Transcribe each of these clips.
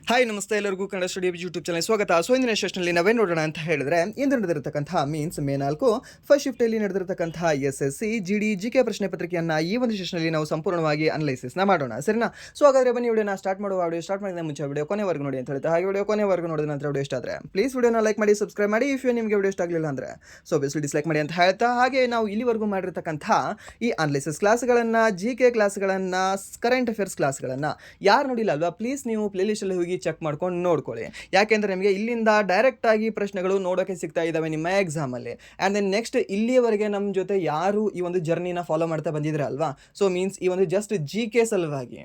Hi ನಮಸ್ತೆ ಎಲ್ಲರಿಗೂ Kannada studio YouTube channel ಸ್ವಾಗತ. ಸೊ ಇಂದಿನ ಸೆಷನ್ನಲ್ಲಿ ನಾವೇನು ನೋಡೋಣ ಅಂತ ಹೇಳಿದ್ರೆ, ಇಂದು ನಡೆದಿರತಕ್ಕಂತಹ ಮೀನ್ಸ್ ಮೇ 4 ಫಸ್ಟ್ ಶಿಫ್ಟಲ್ಲಿ ನಡೆದಿರತಕ್ಕಂತಹ SSC GD GK ಪ್ರಶ್ನೆ ಪತ್ರಿಕೆಯನ್ನು ಈ ಒಂದು ಸೆಷನ್ನಲ್ಲಿ ನಾವು ಸಂಪೂರ್ಣವಾಗಿ ಅನಲೈಸಿಸ್ನ ಮಾಡೋಣ, ಸರಿನಾ? ಸೊ ಹಾಗಾದರೆ ಬನ್ನಿ ವಿಡಿಯೋನ ಸ್ಟಾರ್ಟ್ ಮಾಡುವ. ವಿಡಿಯೋ ಸ್ಟಾರ್ಟ್ ಮಾಡಿದ ಮುಂಚೆ ವಿಡಿಯೋ ಕೊನೆವರೆಗೂ ನೋಡಿ ಅಂತ ಹೇಳ್ತಾ, ಹಾಗೆ ವಿಡಿಯೋ ಕೊನೆವರೆಗೂ ನೋಡಿದ ನಂತರ ವಿಡಿಯೋ ಇಷ್ಟ ಆದರೆ ಪ್ಲೀಸ್ ವಿಡಿಯೋನ ಲೈಕ್ ಮಾಡಿ, ಸಬ್ಸ್ಕ್ರೈಬ್ ಮಾಡಿ. ಇಫ್ ನಿಮಗೆ ವಿಡಿಯೋ ಇಷ್ಟ ಆಗಲಿಲ್ಲ ಅಂದರೆ ಸೊ ಬೇಸ್ಲಿ ಡಿಸ್ಲೈಕ್ ಮಾಡಿ ಅಂತ ಹೇಳ್ತಾ, ಹಾಗೆ ನಾವು ಇಲ್ಲಿವರೆಗೂ ಮಾಡಿರ್ತಕ್ಕಂಥ ಈ ಅನಲೈಸಿಸ್ ಕ್ಲಾಸ್ಗಳನ್ನು, GK ಕ್ಲಾಸ್ಗಳನ್ನು, ಕರೆಂಟ್ ಅಫೇರ್ಸ್ ಕ್ಲಾಸ್ಗಳನ್ನು ಯಾರು ನೋಡಿಲ್ಲ ಅಲ್ವಾ, ಪ್ಲೀಸ್ ನೀವು ಪ್ಲೇಲಿಸ್ಟಲ್ಲಿ ಹೋಗಿ ಚೆಕ್ ಮಾಡ್ಕೊಂಡು ನೋಡ್ಕೊಳ್ಳಿ. ಯಾಕೆಂದರೆ ನಿಮಗೆ ಇಲ್ಲಿಂದ ಡೈರೆಕ್ಟಾಗಿ ಪ್ರಶ್ನೆಗಳು ನೋಡೋಕ್ಕೆ ಸಿಗ್ತಾ ಇದ್ದಾವೆ ನಿಮ್ಮ ಎಕ್ಸಾಮಲ್ಲಿ. ಆ್ಯಂಡ್ ದೆನ್ ನೆಕ್ಸ್ಟ್ ಇಲ್ಲಿಯವರೆಗೆ ನಮ್ಮ ಜೊತೆ ಯಾರು ಈ ಒಂದು ಜರ್ನಿನ ಫಾಲೋ ಮಾಡ್ತಾ ಬಂದಿದ್ರೆ ಅಲ್ವಾ, ಸೊ ಮೀನ್ಸ್ ಈ ಒಂದು ಜಸ್ಟ್ GK ಸಲುವಾಗಿ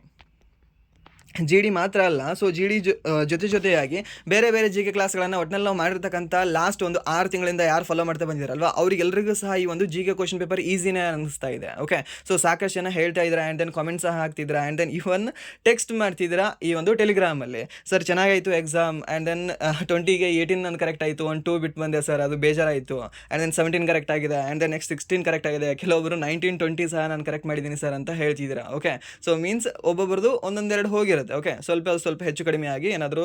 GD ಮಾತ್ರ ಅಲ್ಲ, ಸೊ GD ಜೊತೆಯಾಗಿ ಬೇರೆ ಬೇರೆ GK ಕ್ಲಾಸ್ಗಳನ್ನು ಒಟ್ಟಿನಲ್ಲಿ ನಾವು ಮಾಡಿರ್ತಕ್ಕಂಥ ಲಾಸ್ಟ್ ಒಂದು 6 ತಿಂಗಳಿಂದ ಯಾರು ಫಾಲೋ ಮಾಡ್ತಾ ಬಂದಿದ್ದಾರಲ್ವಾ, ಅವರಿಗೆಲ್ಲರಿಗೂ ಸಹ ಈ ಒಂದು GK ಕ್ವಶನ್ ಪೇಪರ್ ಈಸಿನೇ ಅನಿಸ್ತಾ ಇದೆ. ಓಕೆ, ಸೊ ಸಾಕಷ್ಟು ಜನ ಹೇಳ್ತಾ ಇದ್ದಾರೆ, ಆ್ಯಂಡ್ ದೆನ್ ಕಾಮೆಂಟ್ ಸಹ ಹಾಕ್ತಿದ್ದೀರಾ, ಆ್ಯಂಡ್ ದೆನ್ ಇವನ್ ಟೆಕ್ಸ್ಟ್ ಮಾಡ್ತಿದ್ದೀರಾ ಈ ಒಂದು ಟೆಲಿಗ್ರಾಮಲ್ಲಿ. ಸರ್ ಚೆನ್ನಾಗಾಯಿತು ಎಕ್ಸಾಮ್, ಆ್ಯಂಡ್ ದೆನ್ 20ಗೆ 18 ನನ್ನ ಕರೆಕ್ಟ್ ಆಯಿತು, 1 2 ಬಿಟ್ಟು ಬಂದೆ ಸರ್, ಅದು ಬೇಜಾರಾಯಿತು. ಆ್ಯಂಡ್ ದೆನ್ 17 ಕರೆಕ್ಟ್ ಆಗಿದೆ, ಆ್ಯಂಡ್ ದೆನ್ ನೆಕ್ಸ್ಟ್ 16 ಕರೆಕ್ಟ್ ಆಗಿದೆ, ಕೆಲವೊಬ್ಬರು 19 20 ಸಹ ನಾನು ಕರೆಕ್ಟ್ ಮಾಡಿದ್ದೀನಿ ಸರ್ ಅಂತ ಹೇಳ್ತಿದ್ದೀರಾ. ಓಕೆ, ಸೊ ಮೀನ್ಸ್ ಒಬ್ಬೊಬ್ಬರದು ಒಂದೊಂದೆರಡು ಹೋಗಿರುತ್ತೆ. ಓಕೆ, ಸ್ವಲ್ಪ ಹೆಚ್ಚು ಕಡಿಮೆ ಆಗಿ ಏನಾದರೂ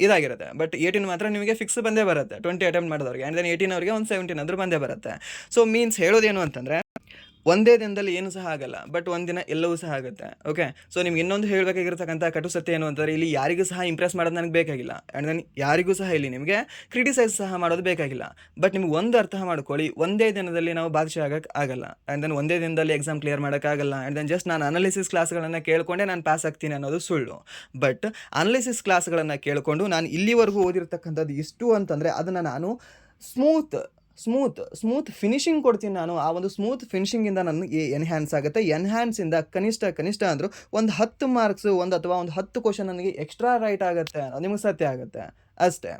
ಇದಾಗಿರುತ್ತೆ. ಬಟ್ 18 ಮಾತ್ರ ನಿಮಗೆ ಫಿಕ್ಸ್ ಬಂದೇ ಬರುತ್ತೆ 20 ಅಟೆಂಪ್ಟ್ ಮಾಡಿದವ್ರಿಗೆ, ಆ್ಯಂಡ್ ದೆನ್ 18 ಅವರಿಗೆ ಒಂದು 17 ಆದರೂ ಬಂದೇ ಬರುತ್ತೆ. ಸೊ ಮೀನ್ಸ್ ಹೇಳೋದೇನು ಅಂತಂದರೆ, ಒಂದೇ ದಿನದಲ್ಲಿ ಏನು ಸಹ ಆಗಲ್ಲ, ಬಟ್ ಒಂದಿನ ಎಲ್ಲವೂ ಸಹ ಆಗುತ್ತೆ. ಓಕೆ, ಸೊ ನಿಮ್ಗೆ ಇನ್ನೊಂದು ಹೇಳಬೇಕಾಗಿರ್ತಕ್ಕಂಥ ಕಟು ಸತ್ಯ ಏನು ಅಂತಂದರೆ, ಇಲ್ಲಿ ಯಾರಿಗೂ ಸಹ ಇಂಪ್ರೆಸ್ ಮಾಡೋದು ನನಗೆ ಬೇಕಾಗಿಲ್ಲ, ಆ್ಯಂಡ್ ದೆನ್ ಯಾರಿಗೂ ಸಹ ಇಲ್ಲಿ ನಿಮಗೆ ಕ್ರಿಟಿಸೈಸ್ ಸಹ ಮಾಡೋದು ಬೇಕಾಗಿಲ್ಲ. ಬಟ್ ನಿಮ್ಗೆ ಒಂದು ಅರ್ಥ ಮಾಡ್ಕೊಳ್ಳಿ, ಒಂದೇ ದಿನದಲ್ಲಿ ನಾವು ಬಾದಶಾ ಆಗೋಕ್ಕೆ ಆಗಲ್ಲ, ಆ್ಯಂಡ್ ದೆನ್ ಒಂದೇ ದಿನದಲ್ಲಿ ಎಕ್ಸಾಮ್ ಕ್ಲಿಯರ್ ಮಾಡೋಕ್ಕಾಗಲ್ಲ. ಆ್ಯಂಡ್ ದೆನ್ ಜಸ್ಟ್ ನಾನು ಅನಾಲಿಸಿಸ್ ಕ್ಲಾಸ್ಗಳನ್ನು ಕೇಳಿಕೊಂಡೆ ನಾನು ಪಾಸ್ ಆಗ್ತೀನಿ ಅನ್ನೋದು ಸುಳ್ಳು. ಬಟ್ ಅನಾಲಿಸಿಸ್ ಕ್ಲಾಸ್ಗಳನ್ನು ಕೇಳಿಕೊಂಡು ನಾನು ಇಲ್ಲಿವರೆಗೂ ಓದಿರ್ತಕ್ಕಂಥದ್ದು ಇಷ್ಟು ಅಂತಂದರೆ, ಅದನ್ನು ನಾನು ಸ್ಮೂತ್ ಫಿನಿಶಿಂಗ್ ಕೊಡ್ತೀನಿ. ನಾನು ಆ ಒಂದು ಸ್ಮೂತ್ ಫಿನಿಶಿಂಗಿಂದ ನನಗೆ ಎನ್ಹ್ಯಾನ್ಸ್ ಆಗುತ್ತೆ. ಎನ್ಹ್ಯಾನ್ಸಿಂದ ಕನಿಷ್ಠ ಅಂದರೂ ಒಂದು 10 ಮಾರ್ಕ್ಸು ಅಥವಾ ಒಂದು 10 ಕ್ವಶನ್ ನನಗೆ ಎಕ್ಸ್ಟ್ರಾ ರೈಟ್ ಆಗುತ್ತೆ, ನಿಮಗೆ ಸತ್ಯ ಆಗುತ್ತೆ ಅಷ್ಟೇ.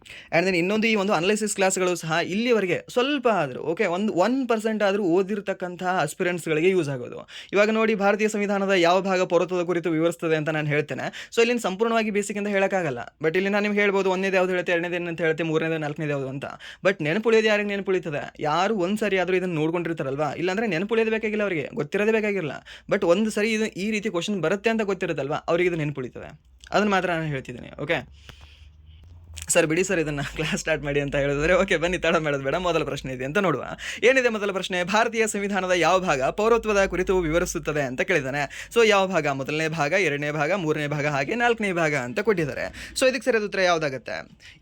ಆ್ಯಂಡ್ ದೆನ್ ಇನ್ನೊಂದು, ಈ ಒಂದು ಅನಲೈಸಿಸ್ ಕ್ಲಾಸ್ಗಳು ಸಹ ಇಲ್ಲಿವರೆಗೆ ಸ್ವಲ್ಪ ಆದರೂ ಓಕೆ 1% ಆದರೂ ಓದಿರ್ತಕ್ಕಂತಹ ಅಸ್ಪಿರೆಂಟ್ಸ್ಗಳಿಗೆ ಯೂಸ್ ಆಗೋದು. ಇವಾಗ ನೋಡಿ, ಭಾರತೀಯ ಸಂವಿಧಾನದ ಯಾವ ಭಾಗ ಪೌರತ್ವದ ಕುರಿತು ವಿವರಿಸ್ತದೆ ಅಂತ ನಾನು ಹೇಳ್ತೇನೆ. ಸೊ ಇಲ್ಲಿ ಸಂಪೂರ್ಣವಾಗಿ ಬೇಸಿಕ್ ಅಂತ ಹೇಳೋಕ್ಕಾಗಲ್ಲ, ಬಟ್ ಇಲ್ಲಿ ನಾನು ನಿಮ್ಗೆ ಹೇಳ್ಬೋದು ಒಂದೇದು ಯಾವ್ದು ಹೇಳುತ್ತೆ, ಎರಡನೇದು ಏನಂತ ಹೇಳುತ್ತೆ, ಮೂರನೇದು ನಾಲ್ಕನೇದು ಯಾವುದು ಅಂತ. ಬಟ್ ನೆನಪುಳಿಯೋದು ಯಾರಿಗೆ ನೆನಪುಳಿತದೆ? ಯಾರು ಒಂದು ಸರಿ ಆದರೂ ಇದನ್ನು ನೋಡ್ಕೊಂಡಿರ್ತಾರಲ್ವಾ, ಇಲ್ಲಾಂದರೆ ನೆನಪುಳಿಯೋದು ಬೇಕಾಗಿಲ್ಲ, ಅವರಿಗೆ ಗೊತ್ತಿರೋದೇ ಬೇಕಾಗಿರಲ್ಲ. ಬಟ್ ಒಂದು ಸರಿ ಇದು ಈ ರೀತಿ ಕ್ವಶನ್ ಬರುತ್ತೆ ಅಂತ ಗೊತ್ತಿರುತ್ತಲ್ವಾ, ಅವರಿಗೆ ಇದು ನೆನಪುಳಿತದೆ. ಅದನ್ನು ಮಾತ್ರ ನಾನು ಹೇಳ್ತಿದ್ದೀನಿ. ಓಕೆ ಸರ್, ಬಿಡಿ ಸರ್, ಇದನ್ನು ಕ್ಲಾಸ್ ಸ್ಟಾರ್ಟ್ ಮಾಡಿ ಅಂತ ಹೇಳಿದ್ರೆ, ಓಕೆ ಬನ್ನಿ, ತಡ ಮಾಡೋದು ಬೇಡ, ಮೊದಲ ಪ್ರಶ್ನೆ ಇದೆ ಅಂತ ನೋಡುವ. ಏನಿದೆ ಮೊದಲ ಪ್ರಶ್ನೆ? ಭಾರತೀಯ ಸಂವಿಧಾನದ ಯಾವ ಭಾಗ ಪೌರತ್ವದ ಕುರಿತು ವಿವರಿಸುತ್ತದೆ ಅಂತ ಕೇಳಿದ್ದಾನೆ. ಸೊ ಯಾವ ಭಾಗ? ಮೊದಲನೇ ಭಾಗ, ಎರಡನೇ ಭಾಗ, ಮೂರನೇ ಭಾಗ, ಹಾಗೆ ನಾಲ್ಕನೇ ಭಾಗ ಅಂತ ಕೊಟ್ಟಿದ್ದಾರೆ. ಸೊ ಇದಕ್ಕೆ ಸರಿಯಾದ ಉತ್ತರ ಯಾವುದಾಗುತ್ತೆ?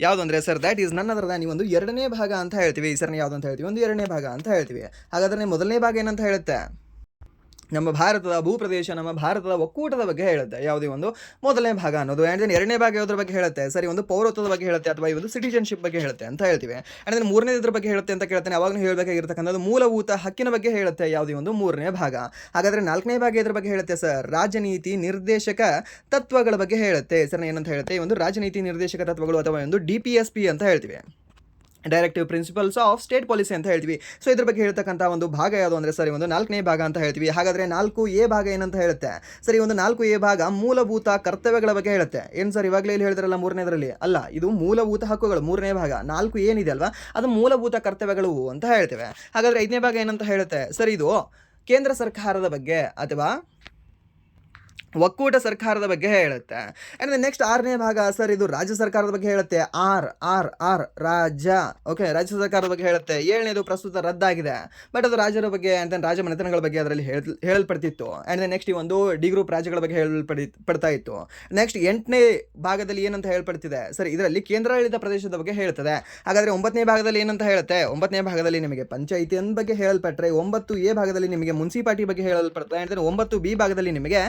ಯಾವುದು ಅಂದರೆ ಸರ್, ದ್ಯಾಟ್ ಈಸ್ ನನ್ ಅದರ್ ದ್ಯಾನ್ ಒಂದು ಎರಡನೇ ಭಾಗ ಅಂತ ಹೇಳ್ತೀವಿ. ಈ ಸರ್ ಯಾವುದು ಅಂತ ಹೇಳ್ತೀವಿ? ಒಂದು ಎರಡನೇ ಭಾಗ ಅಂತ ಹೇಳ್ತೀವಿ. ಹಾಗಾದರೆ ಮೊದಲನೇ ಭಾಗ ಏನಂತ ಹೇಳುತ್ತೆ? ನಮ್ಮ ಭಾರತದ ಭೂಪ್ರದೇಶ, ನಮ್ಮ ಭಾರತದ ಒಕ್ಕೂಟದ ಬಗ್ಗೆ ಹೇಳುತ್ತೆ ಯಾವುದೇ ಒಂದು ಮೊದಲನೇ ಭಾಗ ಅನ್ನೋದು. ಆ್ಯಂಡ್ ದೆನ್ ಎರಡನೇ ಭಾಗ ಯಾವುದ್ರ ಬಗ್ಗೆ ಹೇಳುತ್ತೆ? ಸರಿ, ಒಂದು ಪೌರತ್ವದ ಬಗ್ಗೆ ಹೇಳುತ್ತೆ, ಅಥವಾ ಈ ಒಂದು ಸಿಟಿಜನ್ಶಿಪ್ ಬಗ್ಗೆ ಹೇಳುತ್ತೆ ಅಂತ ಹೇಳ್ತೀವಿ. ಆ್ಯಂಡ್ ದೆನ್ ಮೂರನೇ ಇದ್ರ ಬಗ್ಗೆ ಹೇಳುತ್ತೆ ಅಂತ ಕೇಳ್ತಾನೆ, ಅವಾಗ ಹೇಳಬೇಕಾಗಿರ್ತಕ್ಕಂಥದ್ದು ಮೂಲಭೂತ ಹಕ್ಕಿನ ಬಗ್ಗೆ ಹೇಳುತ್ತೆ ಯಾವುದೇ ಒಂದು ಮೂರನೇ ಭಾಗ. ಹಾಗಾದರೆ ನಾಲ್ಕನೇ ಭಾಗ ಇದ್ರ ಬಗ್ಗೆ ಹೇಳುತ್ತೆ ಸರ್, ರಾಜನೀತಿ ನಿರ್ದೇಶಕ ತತ್ವಗಳ ಬಗ್ಗೆ ಹೇಳುತ್ತೆ. ಸರ್ ಏನಂತ ಹೇಳುತ್ತೆ? ಈ ಒಂದು ರಾಜನೀತಿ ನಿರ್ದೇಶಕ ತತ್ವಗಳು, ಅಥವಾ ಒಂದು DPSP ಅಂತ ಹೇಳ್ತೀವಿ, directive principles of state policy ಅಂತ ಹೇಳ್ತೀವಿ. ಸೊ ಇದ್ರ ಬಗ್ಗೆ ಹೇಳ್ತಕ್ಕಂಥ ಒಂದು ಭಾಗ ಯಾವುದು ಅಂದರೆ ಸರಿ ಒಂದು ನಾಲ್ಕನೇ ಭಾಗ ಅಂತ ಹೇಳ್ತೀವಿ. ಹಾಗಾದರೆ 4A ಭಾಗ ಏನಂತ ಹೇಳುತ್ತೆ? ಸರಿ, ಒಂದು 4A ಭಾಗ ಮೂಲಭೂತ ಕರ್ತವ್ಯಗಳ ಬಗ್ಗೆ ಹೇಳುತ್ತೆ. ಏನು ಸರ್, ಇವಾಗಲೇ ಇಲ್ಲಿ ಹೇಳಿದ್ರಲ್ಲ ಮೂರನೇದರಲ್ಲಿ? ಅಲ್ಲ, ಇದು ಮೂಲಭೂತ ಹಕ್ಕುಗಳು ಮೂರನೇ ಭಾಗ. 4 ಏನಿದೆ ಅಲ್ವಾ, ಅದು ಮೂಲಭೂತ ಕರ್ತವ್ಯಗಳು ಅಂತ ಹೇಳ್ತೇವೆ. ಹಾಗಾದರೆ 5ನೇ ಭಾಗ ಏನಂತ ಹೇಳುತ್ತೆ? ಸರಿ, ಇದು ಕೇಂದ್ರ ಸರ್ಕಾರದ ಬಗ್ಗೆ ಅಥವಾ ಒಕ್ಕೂಟ ಸರ್ಕಾರದ ಬಗ್ಗೆ ಹೇಳುತ್ತೆ. ಆ್ಯಂಡ್ ನೆಕ್ಸ್ಟ್ 6ನೇ ಭಾಗ ಸರ್, ಇದು ರಾಜ್ಯ ಸರ್ಕಾರದ ಬಗ್ಗೆ ಹೇಳುತ್ತೆ. ಆರ್ ರಾಜ್ಯ. ಓಕೆ, ರಾಜ್ಯ ಸರ್ಕಾರದ ಬಗ್ಗೆ ಹೇಳುತ್ತೆ. 7ನೇದು ಪ್ರಸ್ತುತ ರದ್ದಾಗಿದೆ, ಬಟ್ ಅದು ರಾಜ್ಯರ ಬಗ್ಗೆ ಅಂತ ರಾಜಮನೆತನಗಳ ಬಗ್ಗೆ ಅದರಲ್ಲಿ ಹೇಳಲ್ಪಡ್ತಿತ್ತು. ಆ್ಯಂಡ್ ದೆನ್ ನೆಕ್ಸ್ಟ್ ಈ ಒಂದು ಡಿ ಗ್ರೂಪ್ ರಾಜ್ಯಗಳ ಬಗ್ಗೆ ಪಡ್ತಾ ಇತ್ತು. ನೆಕ್ಸ್ಟ್ 8ನೇ ಭಾಗದಲ್ಲಿ ಏನಂತ ಹೇಳ್ಪಡ್ತಿದೆ? ಸರಿ, ಇದರಲ್ಲಿ ಕೇಂದ್ರಾಡಳಿತ ಪ್ರದೇಶದ ಬಗ್ಗೆ ಹೇಳ್ತದೆ. ಹಾಗಾದರೆ 9ನೇ ಭಾಗದಲ್ಲಿ ಏನಂತ ಹೇಳುತ್ತೆ? 9ನೇ ಭಾಗದಲ್ಲಿ ನಿಮಗೆ ಪಂಚಾಯಿತಿ ಬಗ್ಗೆ ಹೇಳಲ್ಪಟ್ರೆ, 9A ಭಾಗದಲ್ಲಿ ನಿಮಗೆ ಮುನ್ಸಿಪಾಲಿಟಿ ಬಗ್ಗೆ ಹೇಳಲ್ಪಡ್ತದೆ. ಆ್ಯಂಡ್ ದೆನ್ 9B ಭಾಗದಲ್ಲಿ ನಿಮಗೆ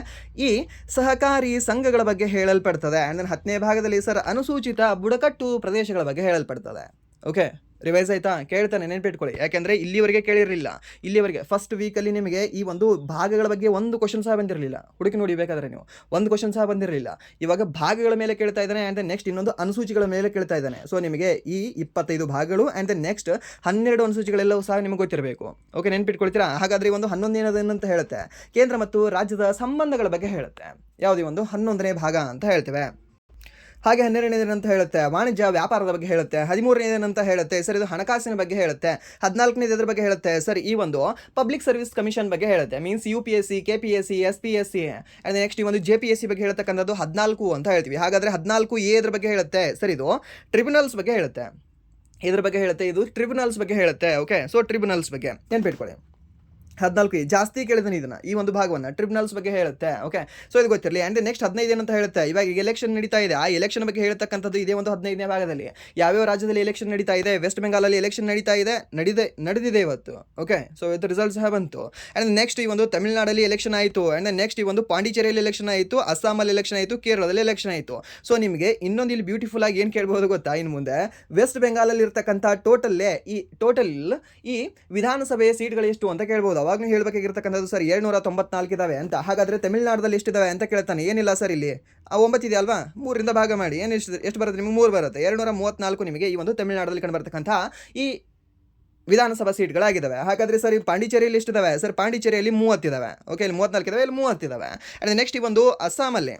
ಈ ಸಹಕಾರಿ ಸಂಘಗಳ ಬಗ್ಗೆ ಹೇಳಲ್ಪಡ್ತದೆ. ಆ್ಯಂಡ್ ದೆನ್ 10ನೇ ಭಾಗದಲ್ಲಿ ಸರ್ ಅನುಸೂಚಿತ ಬುಡಕಟ್ಟು ಪ್ರದೇಶಗಳ ಬಗ್ಗೆ ಹೇಳಲ್ಪಡ್ತದೆ. ಓಕೆ, ರಿವೈಸ್ ಆಯಿತಾ? ಕೇಳ್ತಾನೆ, ನೆನ್ಪಿಟ್ಕೊಳ್ಳಿ, ಯಾಕೆಂದರೆ ಇಲ್ಲಿವರೆಗೆ ಕೇಳಿರಲಿಲ್ಲ. ಇಲ್ಲಿವರೆಗೆ ಫಸ್ಟ್ ವೀಕಲ್ಲಿ ನಿಮಗೆ ಈ ಒಂದು ಭಾಗಗಳ ಬಗ್ಗೆ ಒಂದು ಕ್ವಶನ್ ಸಹ ಬಂದಿರಲಿಲ್ಲ. ಹುಡುಕಿ ನೋಡಿ ಬೇಕಾದರೆ ನೀವು, ಒಂದು ಕ್ವಶನ್ ಸಹ ಬಂದಿರಲಿಲ್ಲ. ಇವಾಗ ಭಾಗಗಳ ಮೇಲೆ ಕೇಳ್ತಾ ಇದ್ದಾನೆ, ಆ್ಯಂಡ್ ದೆನ್ ನೆಕ್ಸ್ಟ್ ಇನ್ನೊಂದು ಅನುಸೂಚಿಗಳ ಮೇಲೆ ಕೇಳ್ತಾ ಇದ್ದಾನೆ. ಸೊ ನಿಮಗೆ ಈ 25 ಭಾಗಗಳು ಆ್ಯಂಡ್ ದೆನ್ ನೆಕ್ಸ್ಟ್ 12 ಅನುಸೂಚಿಗಳೆಲ್ಲವೂ ಸಹ ನಿಮಗೆ ಗೊತ್ತಿರಬೇಕು. ಓಕೆ, ನೆನ್ಪಿಟ್ಕೊಳ್ತೀರಾ? ಹಾಗಾದರೆ ಒಂದು 11ನೇದು ಏನಂತ ಹೇಳುತ್ತೆ? ಕೇಂದ್ರ ಮತ್ತು ರಾಜ್ಯದ ಸಂಬಂಧಗಳ ಬಗ್ಗೆ ಹೇಳುತ್ತೆ. ಯಾವುದೇ ಒಂದು 11ನೇ ಭಾಗ ಅಂತ ಹೇಳ್ತೇವೆ. ಹಾಗೆ 12ನೇದೇನಂತ ಹೇಳುತ್ತೆ ವಾಣಿಜ್ಯ ವ್ಯಾಪಾರದ ಬಗ್ಗೆ ಹೇಳುತ್ತೆ. 13ನೇದೇನಂತ ಹೇಳುತ್ತೆ ಸರ್ ಇದು ಹಣಕಾಸಿನ ಬಗ್ಗೆ ಹೇಳುತ್ತೆ. 14ನೇದು ಎದ್ರ ಬಗ್ಗೆ ಹೇಳುತ್ತೆ ಸರ್ ಈ ಒಂದು ಪಬ್ಲಿಕ್ ಸರ್ವಿಸ್ ಕಮಿಷನ್ ಬಗ್ಗೆ ಹೇಳುತ್ತೆ. Means UPSC, KPSC, SPSC and next ಈ ಒಂದು JPSC ಬಗ್ಗೆ ಹೇಳ್ತಕ್ಕಂಥದ್ದು 14 ಅಂತ ಹೇಳ್ತೀವಿ. ಹಾಗಾದ್ರೆ 14A ಎದ್ರ ಬಗ್ಗೆ ಹೇಳುತ್ತೆ ಸರ್ ಇದು ಟ್ರಿಬ್ಯುನಲ್ಸ್ ಬಗ್ಗೆ ಹೇಳುತ್ತೆ. ಇದ್ರ ಬಗ್ಗೆ ಹೇಳುತ್ತೆ ಇದು ಟ್ರಿಬ್ಯುನಲ್ಸ್ ಬಗ್ಗೆ ಹೇಳುತ್ತೆ. ಓಕೆ, ಸೊ ಟ್ರಿಬ್ಯುನಲ್ಸ್ ಬಗ್ಗೆ ನೆನ್ಪಿಟ್ಕೊಳ್ಳಿ. 14 ಜಾಸ್ತಿ ಕೇಳಿದಾನೆ ಇದನ್ನ, ಈ ಒಂದು ಭಾಗವನ್ನು ಟ್ರಿಬ್ಯುನಲ್ಸ್ ಬಗ್ಗೆ ಹೇಳುತ್ತೆ. ಓಕೆ, ಸೊ ಇದು ಗೊತ್ತಿರಲಿ. ಆ್ಯಂಡ್ ನೆಕ್ಸ್ಟ್ 15 ಏನಂತ ಹೇಳುತ್ತೆ, ಇವಾಗ ಎಲೆಕ್ಷನ್ ನಡೀತಾ ಇದೆ, ಆ ಎಲೆಕ್ಷನ್ ಬಗ್ಗೆ ಹೇಳ್ತಕ್ಕಂಥದ್ದು ಇದೇ ಒಂದು 15ನೇ ಭಾಗದಲ್ಲಿ. ಯಾವ್ಯಾವ ರಾಜ್ಯದಲ್ಲಿ ಎಲೆಕ್ಷನ್ ನಡೀತಾ ಇದೆ, ವೆಸ್ಟ್ ಬೆಂಗಾಲಲ್ಲಿ ಎಲೆಕ್ಷನ್ ನಡೀತಾ ಇದೆ, ನಡೆದಿದೆ ಇವತ್ತು. ಓಕೆ, ಸೊ ಇದು ರಿಸಲ್ಟ್ಸ್ ಬಂತು. ಆ್ಯಂಡ್ ನೆಕ್ಸ್ಟ್ ಈ ಒಂದು ತಮಿಳುನಾಡಲ್ಲಿ ಎಲೆಕ್ಷನ್ ಆಯಿತು. ಆ್ಯಂಡ್ ನೆಕ್ಸ್ಟ್ ಈ ಒಂದು ಪಾಂಡಿಚೇರಿಯಲ್ಲಿ ಎಲೆಕ್ಷನ್ ಆಯಿತು, ಅಸ್ಸಾಮಲ್ಲಿ ಎಲೆಕ್ಷನ್ ಆಯಿತು, ಕೇರಳದಲ್ಲಿ ಎಲೆಕ್ಷನ್ ಆಯಿತು. ಸೊ ನಿಮಗೆ ಇನ್ನೊಂದು ಇಲ್ಲಿ ಬ್ಯೂಟಿಫುಲ್ ಆಗಿ ಏನು ಕೇಳ್ಬೋದು ಗೊತ್ತಾ, ಇನ್ನು ಮುಂದೆ ವೆಸ್ಟ್ ಬೆಂಗಾಲಲ್ಲಿ ಇರ್ತಕ್ಕಂಥ ಟೋಟಲ್ ಈ ವಿಧಾನಸಭೆಯ ಸೀಟ್ಗಳು ಎಷ್ಟು ಅಂತ ಕೇಳ್ಬೋದು. ಅವಾಗಲೂ ಹೇಳಬೇಕಾಗಿರ್ತಕ್ಕಂಥದ್ದು ಸರ್ 794 ಇದಾವೆ ಅಂತ. ಹಾಗಾದ್ರೆ ತಮಿಳುನಾಡಲ್ಲಿ ಎಷ್ಟಿದಾವೆ ಅಂತ ಕೇಳ್ತಾನೆ. ಏನಿಲ್ಲ ಸರ್, ಇಲ್ಲಿ 9 ಇದೆ ಅಲ್ವಾ, 3ರಿಂದ ಭಾಗ ಮಾಡಿ ಎಷ್ಟು ಬರುತ್ತೆ ನಿಮಗೆ, 3 ಬರುತ್ತೆ. 234 ನಿಮಗೆ ಈ ಒಂದು ತಮಿಳುನಾಡಲ್ಲಿ ಕಂಡುಬರ್ತಕ್ಕಂಥ ಈ ವಿಧಾನಸಭಾ ಸೀಟ್ಗಳಾಗಿದ್ದಾವೆ. ಹಾಗಾದ್ರೆ ಸರ್ ಈ ಪಾಂಡಿಚೇರಿಯಲ್ಲಿ ಎಷ್ಟಿದಾವೆ ಸರ್, ಪಾಂಡಿಚೇರಿಯಲ್ಲಿ 30 ಇದಾವೆ. ಓಕೆ, ಇಲ್ಲಿ 34 ಇದಾವೆ, ಇಲ್ಲಿ 30 ಇದಾವೆ. ಆ್ಯಂಡ್ ನೆಕ್ಸ್ಟ್ ಈ ಒಂದು ಅಸ್ಸಾಮಲ್ಲಿ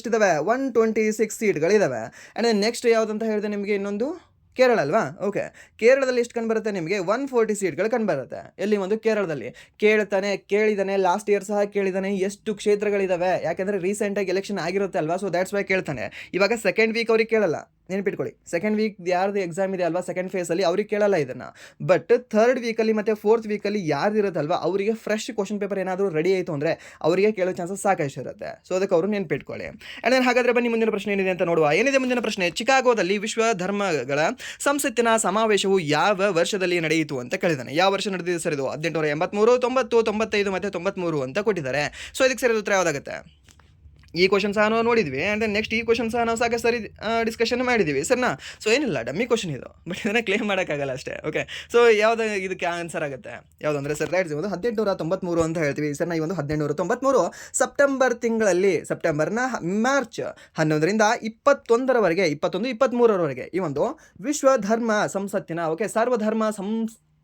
ಎಷ್ಟಿದಾವೆ 126 ಸೀಟ್ಗಳಿದಾವೆ. ಆ್ಯಂಡ್ ನೆಕ್ಸ್ಟ್ ಯಾವುದಂತ ಹೇಳಿದೆ ನಿಮಗೆ, ಇನ್ನೊಂದು ಕೇರಳ ಅಲ್ವಾ. ಓಕೆ, ಕೇರಳದಲ್ಲಿ ಎಷ್ಟು ಕಂಡುಬರುತ್ತೆ ನಿಮಗೆ 140 ಸೀಟ್ಗಳು ಕಂಡುಬರುತ್ತೆ. ಎಲ್ಲಿ ಒಂದು ಕೇರಳದಲ್ಲಿ ಕೇಳಿದಾನೆ ಲಾಸ್ಟ್ ಇಯರ್ ಸಹ ಕೇಳಿದಾನೆ ಎಷ್ಟು ಕ್ಷೇತ್ರಗಳಿದಾವೆ, ಯಾಕೆಂದರೆ ರೀಸೆಂಟಾಗಿ ಎಲೆಕ್ಷನ್ ಆಗಿರುತ್ತೆ ಅಲ್ವಾ. ಸೊ ದ್ಯಾಟ್ಸ್ ವೈ ಕೇಳ್ತಾನೆ. ಇವಾಗ ಸೆಕೆಂಡ್ ವೀಕ್ ಅವ್ರಿಗೆ ಕೇಳಲ್ಲ, ನೆನಪಿಟ್ಕೊಳ್ಳಿ. ಸೆಕೆಂಡ್ ವೀಕ್ ಯಾರ್ದು ಎಕ್ಸಾಮ್ ಇದೆ ಅಲ್ವಾ ಸೆಕೆಂಡ್ ಫೇಸಲ್ಲಿ, ಅವ್ರಿಗೆ ಕೇಳಲ್ಲ ಇದನ್ನು. ಬಟ್ ಥರ್ಡ್ ವೀಕಲ್ಲಿ ಮತ್ತು ಫೋರ್ತ್ ವೀಕಲ್ಲಿ ಯಾರ್ದು ಇರುತ್ತಲ್ವಾ ಅವರಿಗೆ ಫ್ರೆಶ್ ಕ್ವಶನ್ ಪೇಪರ್ ಏನಾದರೂ ರೆಡಿ ಆಯಿತು ಅಂದರೆ ಅವರಿಗೆ ಕೇಳೋ ಚಾನ್ಸಸ್ ಸಾಕಷ್ಟು ಇರುತ್ತೆ. ಸೊ ಅದಕ್ಕೆ ಅವರು ನೆನಪಿಟ್ಕೊಳ್ಳಿ. ಆ್ಯಂಡ್ ದೆನ್ ಹಾಗಾದರೆ ಬನ್ನಿ ಮುಂದಿನ ಪ್ರಶ್ನೆ ಏನಿದೆ ಅಂತ ನೋಡುವ. ಏನಿದೆ ಮುಂದಿನ ಪ್ರಶ್ನೆ, ಚಿಕಾಗೋದಲ್ಲಿ ವಿಶ್ವ ಧರ್ಮಗಳ ಸಂಸತ್ತಿನ ಸಮಾವೇಶವು ಯಾವ ವರ್ಷದಲ್ಲಿ ನಡೆಯಿತು ಅಂತ ಕೇಳಿದಾನೆ. ಯಾವ ವರ್ಷ ನಡೆದಿದೆ ಸರ್ ಇದು 1883, 90, 95 ಮತ್ತು 93 ಅಂತ ಕೊಟ್ಟಿದ್ದಾರೆ. ಸೊ ಇದಕ್ಕೆ ಸರಿಯಾದ ಉತ್ತರ ಯಾವುದಾಗುತ್ತೆ? ಈ ಕ್ವಶನ್ ಸಹ ನಾವು ನೋಡಿದ್ವಿ. ಆ್ಯಂಡ್ ದೆನ್ ನೆಕ್ಸ್ಟ್ ಈ ಕ್ವಶನ್ ಸಹ ನಾವು ಸಾಕಷ್ಟು ಸರಿ ಡಿಸ್ಕಷನ್ ಮಾಡಿದ್ದೀವಿ ಸರ್ನಾ. ಸೊ ಏನಿಲ್ಲ, ಡಮ್ಮಿ ಕ್ವಶನ್ ಇದು, ಬಟ್ ಇದನ್ನು ಕ್ಲೇಮ್ ಮಾಡೋಕ್ಕಾಗಲ್ಲ ಅಷ್ಟೇ. ಓಕೆ, ಸೊ ಯಾವುದು ಇದಕ್ಕೆ ಆನ್ಸರ್ ಆಗುತ್ತೆ, ಯಾವುದು ಅಂದರೆ ಸರ್ ರೈಟ್ ಒಂದು 1893 ಅಂತ ಹೇಳ್ತೀವಿ ಸರ್ನ. ಈ ಒಂದು 1893 ಸೆಪ್ಟೆಂಬರ್ ತಿಂಗಳಲ್ಲಿ, ಸೆಪ್ಟೆಂಬರ್ನ ಮಾರ್ಚ್ 11ರಿಂದ 21ರವರೆಗೆ 23ರವರೆಗೆ ಈ ಒಂದು ವಿಶ್ವ ಧರ್ಮ ಸಂಸತ್ತಿನ ಸರ್ವಧರ್ಮ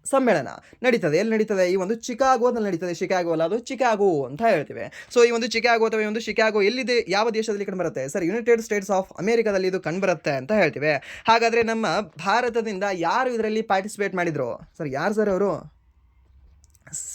ಸಮ್ಮೇಳನ ನಡೀತದೆ. ಎಲ್ಲಿ ನಡೀತದೆ? ಈ ಒಂದು ಚಿಕಾಗೋದಲ್ಲಿ ನಡೀತದೆ. ಶಿಕಾಗೋ ಅಲ್ಲ, ಅದು ಚಿಕಾಗೋ ಅಂತ ಹೇಳ್ತೀವಿ. ಸೊ ಈ ಒಂದು ಚಿಕಾಗೋ ಅಥವಾ ಈ ಒಂದು ಶಿಕಾಗೋ ಎಲ್ಲಿದೆ, ಯಾವ ದೇಶದಲ್ಲಿ ಕಂಡುಬರುತ್ತೆ ಸರ್? ಯುನೈಟೆಡ್ ಸ್ಟೇಟ್ಸ್ ಆಫ್ ಅಮೇರಿಕಾದಲ್ಲಿ ಇದು ಕಂಡುಬರುತ್ತೆ ಅಂತ ಹೇಳ್ತೀವಿ. ಹಾಗಾದರೆ ನಮ್ಮ ಭಾರತದಿಂದ ಯಾರು ಇದರಲ್ಲಿ ಪಾರ್ಟಿಸಿಪೇಟ್ ಮಾಡಿದ್ರು ಸರ್? ಯಾರು ಸರ್ ಅವರು?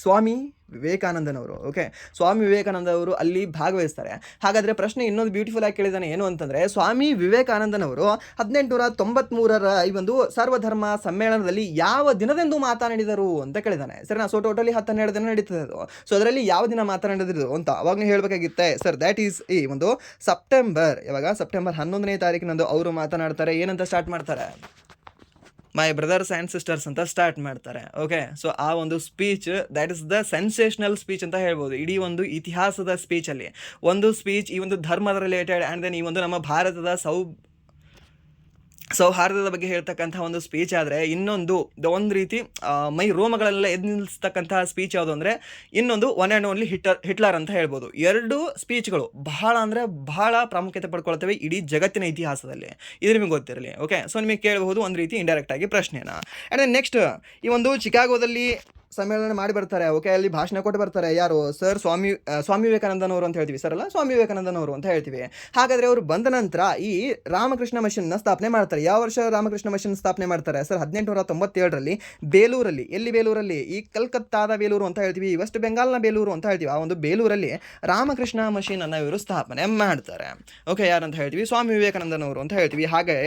ಸ್ವಾಮಿ ವಿವೇಕಾನಂದನವರು. ಓಕೆ, ಸ್ವಾಮಿ ವಿವೇಕಾನಂದ ಅವರು ಅಲ್ಲಿ ಭಾಗವಹಿಸ್ತಾರೆ. ಹಾಗಾದರೆ ಪ್ರಶ್ನೆ ಇನ್ನೊಂದು ಬ್ಯೂಟಿಫುಲ್ ಆಗಿ ಕೇಳಿದಾನೆ, ಏನು ಅಂತಂದರೆ ಸ್ವಾಮಿ ವಿವೇಕಾನಂದನವರು 1893ರ ಈ ಒಂದು ಸರ್ವಧರ್ಮ ಸಮ್ಮೇಳನದಲ್ಲಿ ಯಾವ ದಿನದಂದು ಮಾತನಾಡಿದರು ಅಂತ ಕೇಳಿದಾನೆ ಸರಿನಾ. ಸೊ ಟೋಟಲಿ 10-12 ದಿನ ನಡೀತದೆ ಅದು. ಸೊ ಅದರಲ್ಲಿ ಯಾವ ದಿನ ಮಾತನಾಡಿದ್ರು ಅಂತ ಅವಾಗಲೇ ಹೇಳಬೇಕಾಗಿತ್ತೆ ಸರ್. ದ್ಯಾಟ್ ಈಸ್ ಈ ಒಂದು ಸೆಪ್ಟೆಂಬರ್ 11ನೇ ತಾರೀಕಿನಂದು ಅವರು ಮಾತನಾಡ್ತಾರೆ. ಏನಂತ ಸ್ಟಾರ್ಟ್ ಮಾಡ್ತಾರೆ? ಮೈ ಬ್ರದರ್ಸ್ ಆ್ಯಂಡ್ ಸಿಸ್ಟರ್ಸ್ ಅಂತ ಸ್ಟಾರ್ಟ್ ಮಾಡ್ತಾರೆ. ಓಕೆ, ಸೊ ಆ ಒಂದು speech that is the sensational speech ಅಂತ ಹೇಳ್ಬೋದು. ಇಡೀ ಒಂದು ಇತಿಹಾಸದ ಸ್ಪೀಚಲ್ಲಿ ಒಂದು ಸ್ಪೀಚ್ ಈ ಒಂದು ಧರ್ಮದ ರಿಲೇಟೆಡ್ ಆ್ಯಂಡ್ ದೆನ್ ಈ ಒಂದು ನಮ್ಮ ಭಾರತದ ಸೌಹಾರ್ದದ ಬಗ್ಗೆ ಹೇಳ್ತಕ್ಕಂಥ ಒಂದು ಸ್ಪೀಚ್ ಆದರೆ, ಇನ್ನೊಂದು ಒಂದು ರೀತಿ ಮೈ ರೋಮಗಳೆಲ್ಲ ಎದ್ದು ನಿಲ್ಲಿಸ್ತಕ್ಕಂಥ ಸ್ಪೀಚ್ ಯಾವುದು ಅಂದರೆ ಇನ್ನೊಂದು ಒನ್ ಆ್ಯಂಡ್ ಓನ್ಲಿ ಹಿಟ್ಲರ್ ಅಂತ ಹೇಳ್ಬೋದು. 2 ಸ್ಪೀಚ್ಗಳು ಬಹಳ ಪ್ರಾಮುಖ್ಯತೆ ಪಡ್ಕೊಳ್ತವೆ ಇಡೀ ಜಗತ್ತಿನ ಇತಿಹಾಸದಲ್ಲಿ. ಇದು ನಿಮಗೆ ಗೊತ್ತಿರಲಿ. ಓಕೆ, ಸೊ ನಿಮಗೆ ಕೇಳಬಹುದು ಒಂದು ರೀತಿ ಇಂಡೈರೆಕ್ಟ್ ಆಗಿ ಪ್ರಶ್ನೆನ. ಆ್ಯಂಡ್ ನೆಕ್ಸ್ಟ್ ಈ ಒಂದು ಚಿಕಾಗೋದಲ್ಲಿ ಸಮ್ಮೇಳನ ಮಾಡಿ ಬರ್ತಾರೆ. ಓಕೆ, ಅಲ್ಲಿ ಭಾಷಣ ಕೊಟ್ಟು ಬರ್ತಾರೆ. ಯಾರು ಸರ್? ಸ್ವಾಮಿ ವಿವೇಕಾನಂದನವರು ಅಂತ ಹೇಳ್ತೀವಿ ಸರ್, ಅಲ್ಲ ಸ್ವಾಮಿ ವಿವೇಕಾನಂದನವರು ಅಂತ ಹೇಳ್ತೀವಿ. ಹಾಗಾದರೆ ಅವರು ಬಂದ ನಂತರ ಈ ರಾಮಕೃಷ್ಣ ಮಿಷನ್ನ ಸ್ಥಾಪನೆ ಮಾಡ್ತಾರೆ. ಯಾವ ವರ್ಷ ರಾಮಕೃಷ್ಣ ಮಿಷನ್ ಸ್ಥಾಪನೆ ಮಾಡ್ತಾರೆ ಸರ್? 1897ರಲ್ಲಿ ಬೇಲೂರಲ್ಲಿ. ಎಲ್ಲಿ ಬೇಲೂರಲ್ಲಿ? ಈ ಕಲ್ಕತ್ತಾದ ಬೇಲೂರು ಅಂತ ಹೇಳ್ತೀವಿ, ವೆಸ್ಟ್ ಬೆಂಗಾಲ್ನ ಬೇಲೂರು ಅಂತ ಹೇಳ್ತೀವಿ. ಆ ಒಂದು ಬೇಲೂರಲ್ಲಿ ರಾಮಕೃಷ್ಣ ಮಿಷನ್ ಅನ್ನು ಇವರು ಸ್ಥಾಪನೆ ಮಾಡ್ತಾರೆ. ಓಕೆ, ಯಾರಂತ ಹೇಳ್ತೀವಿ? ಸ್ವಾಮಿ ವಿವೇಕಾನಂದನವರು ಅಂತ ಹೇಳ್ತೀವಿ. ಹಾಗೆ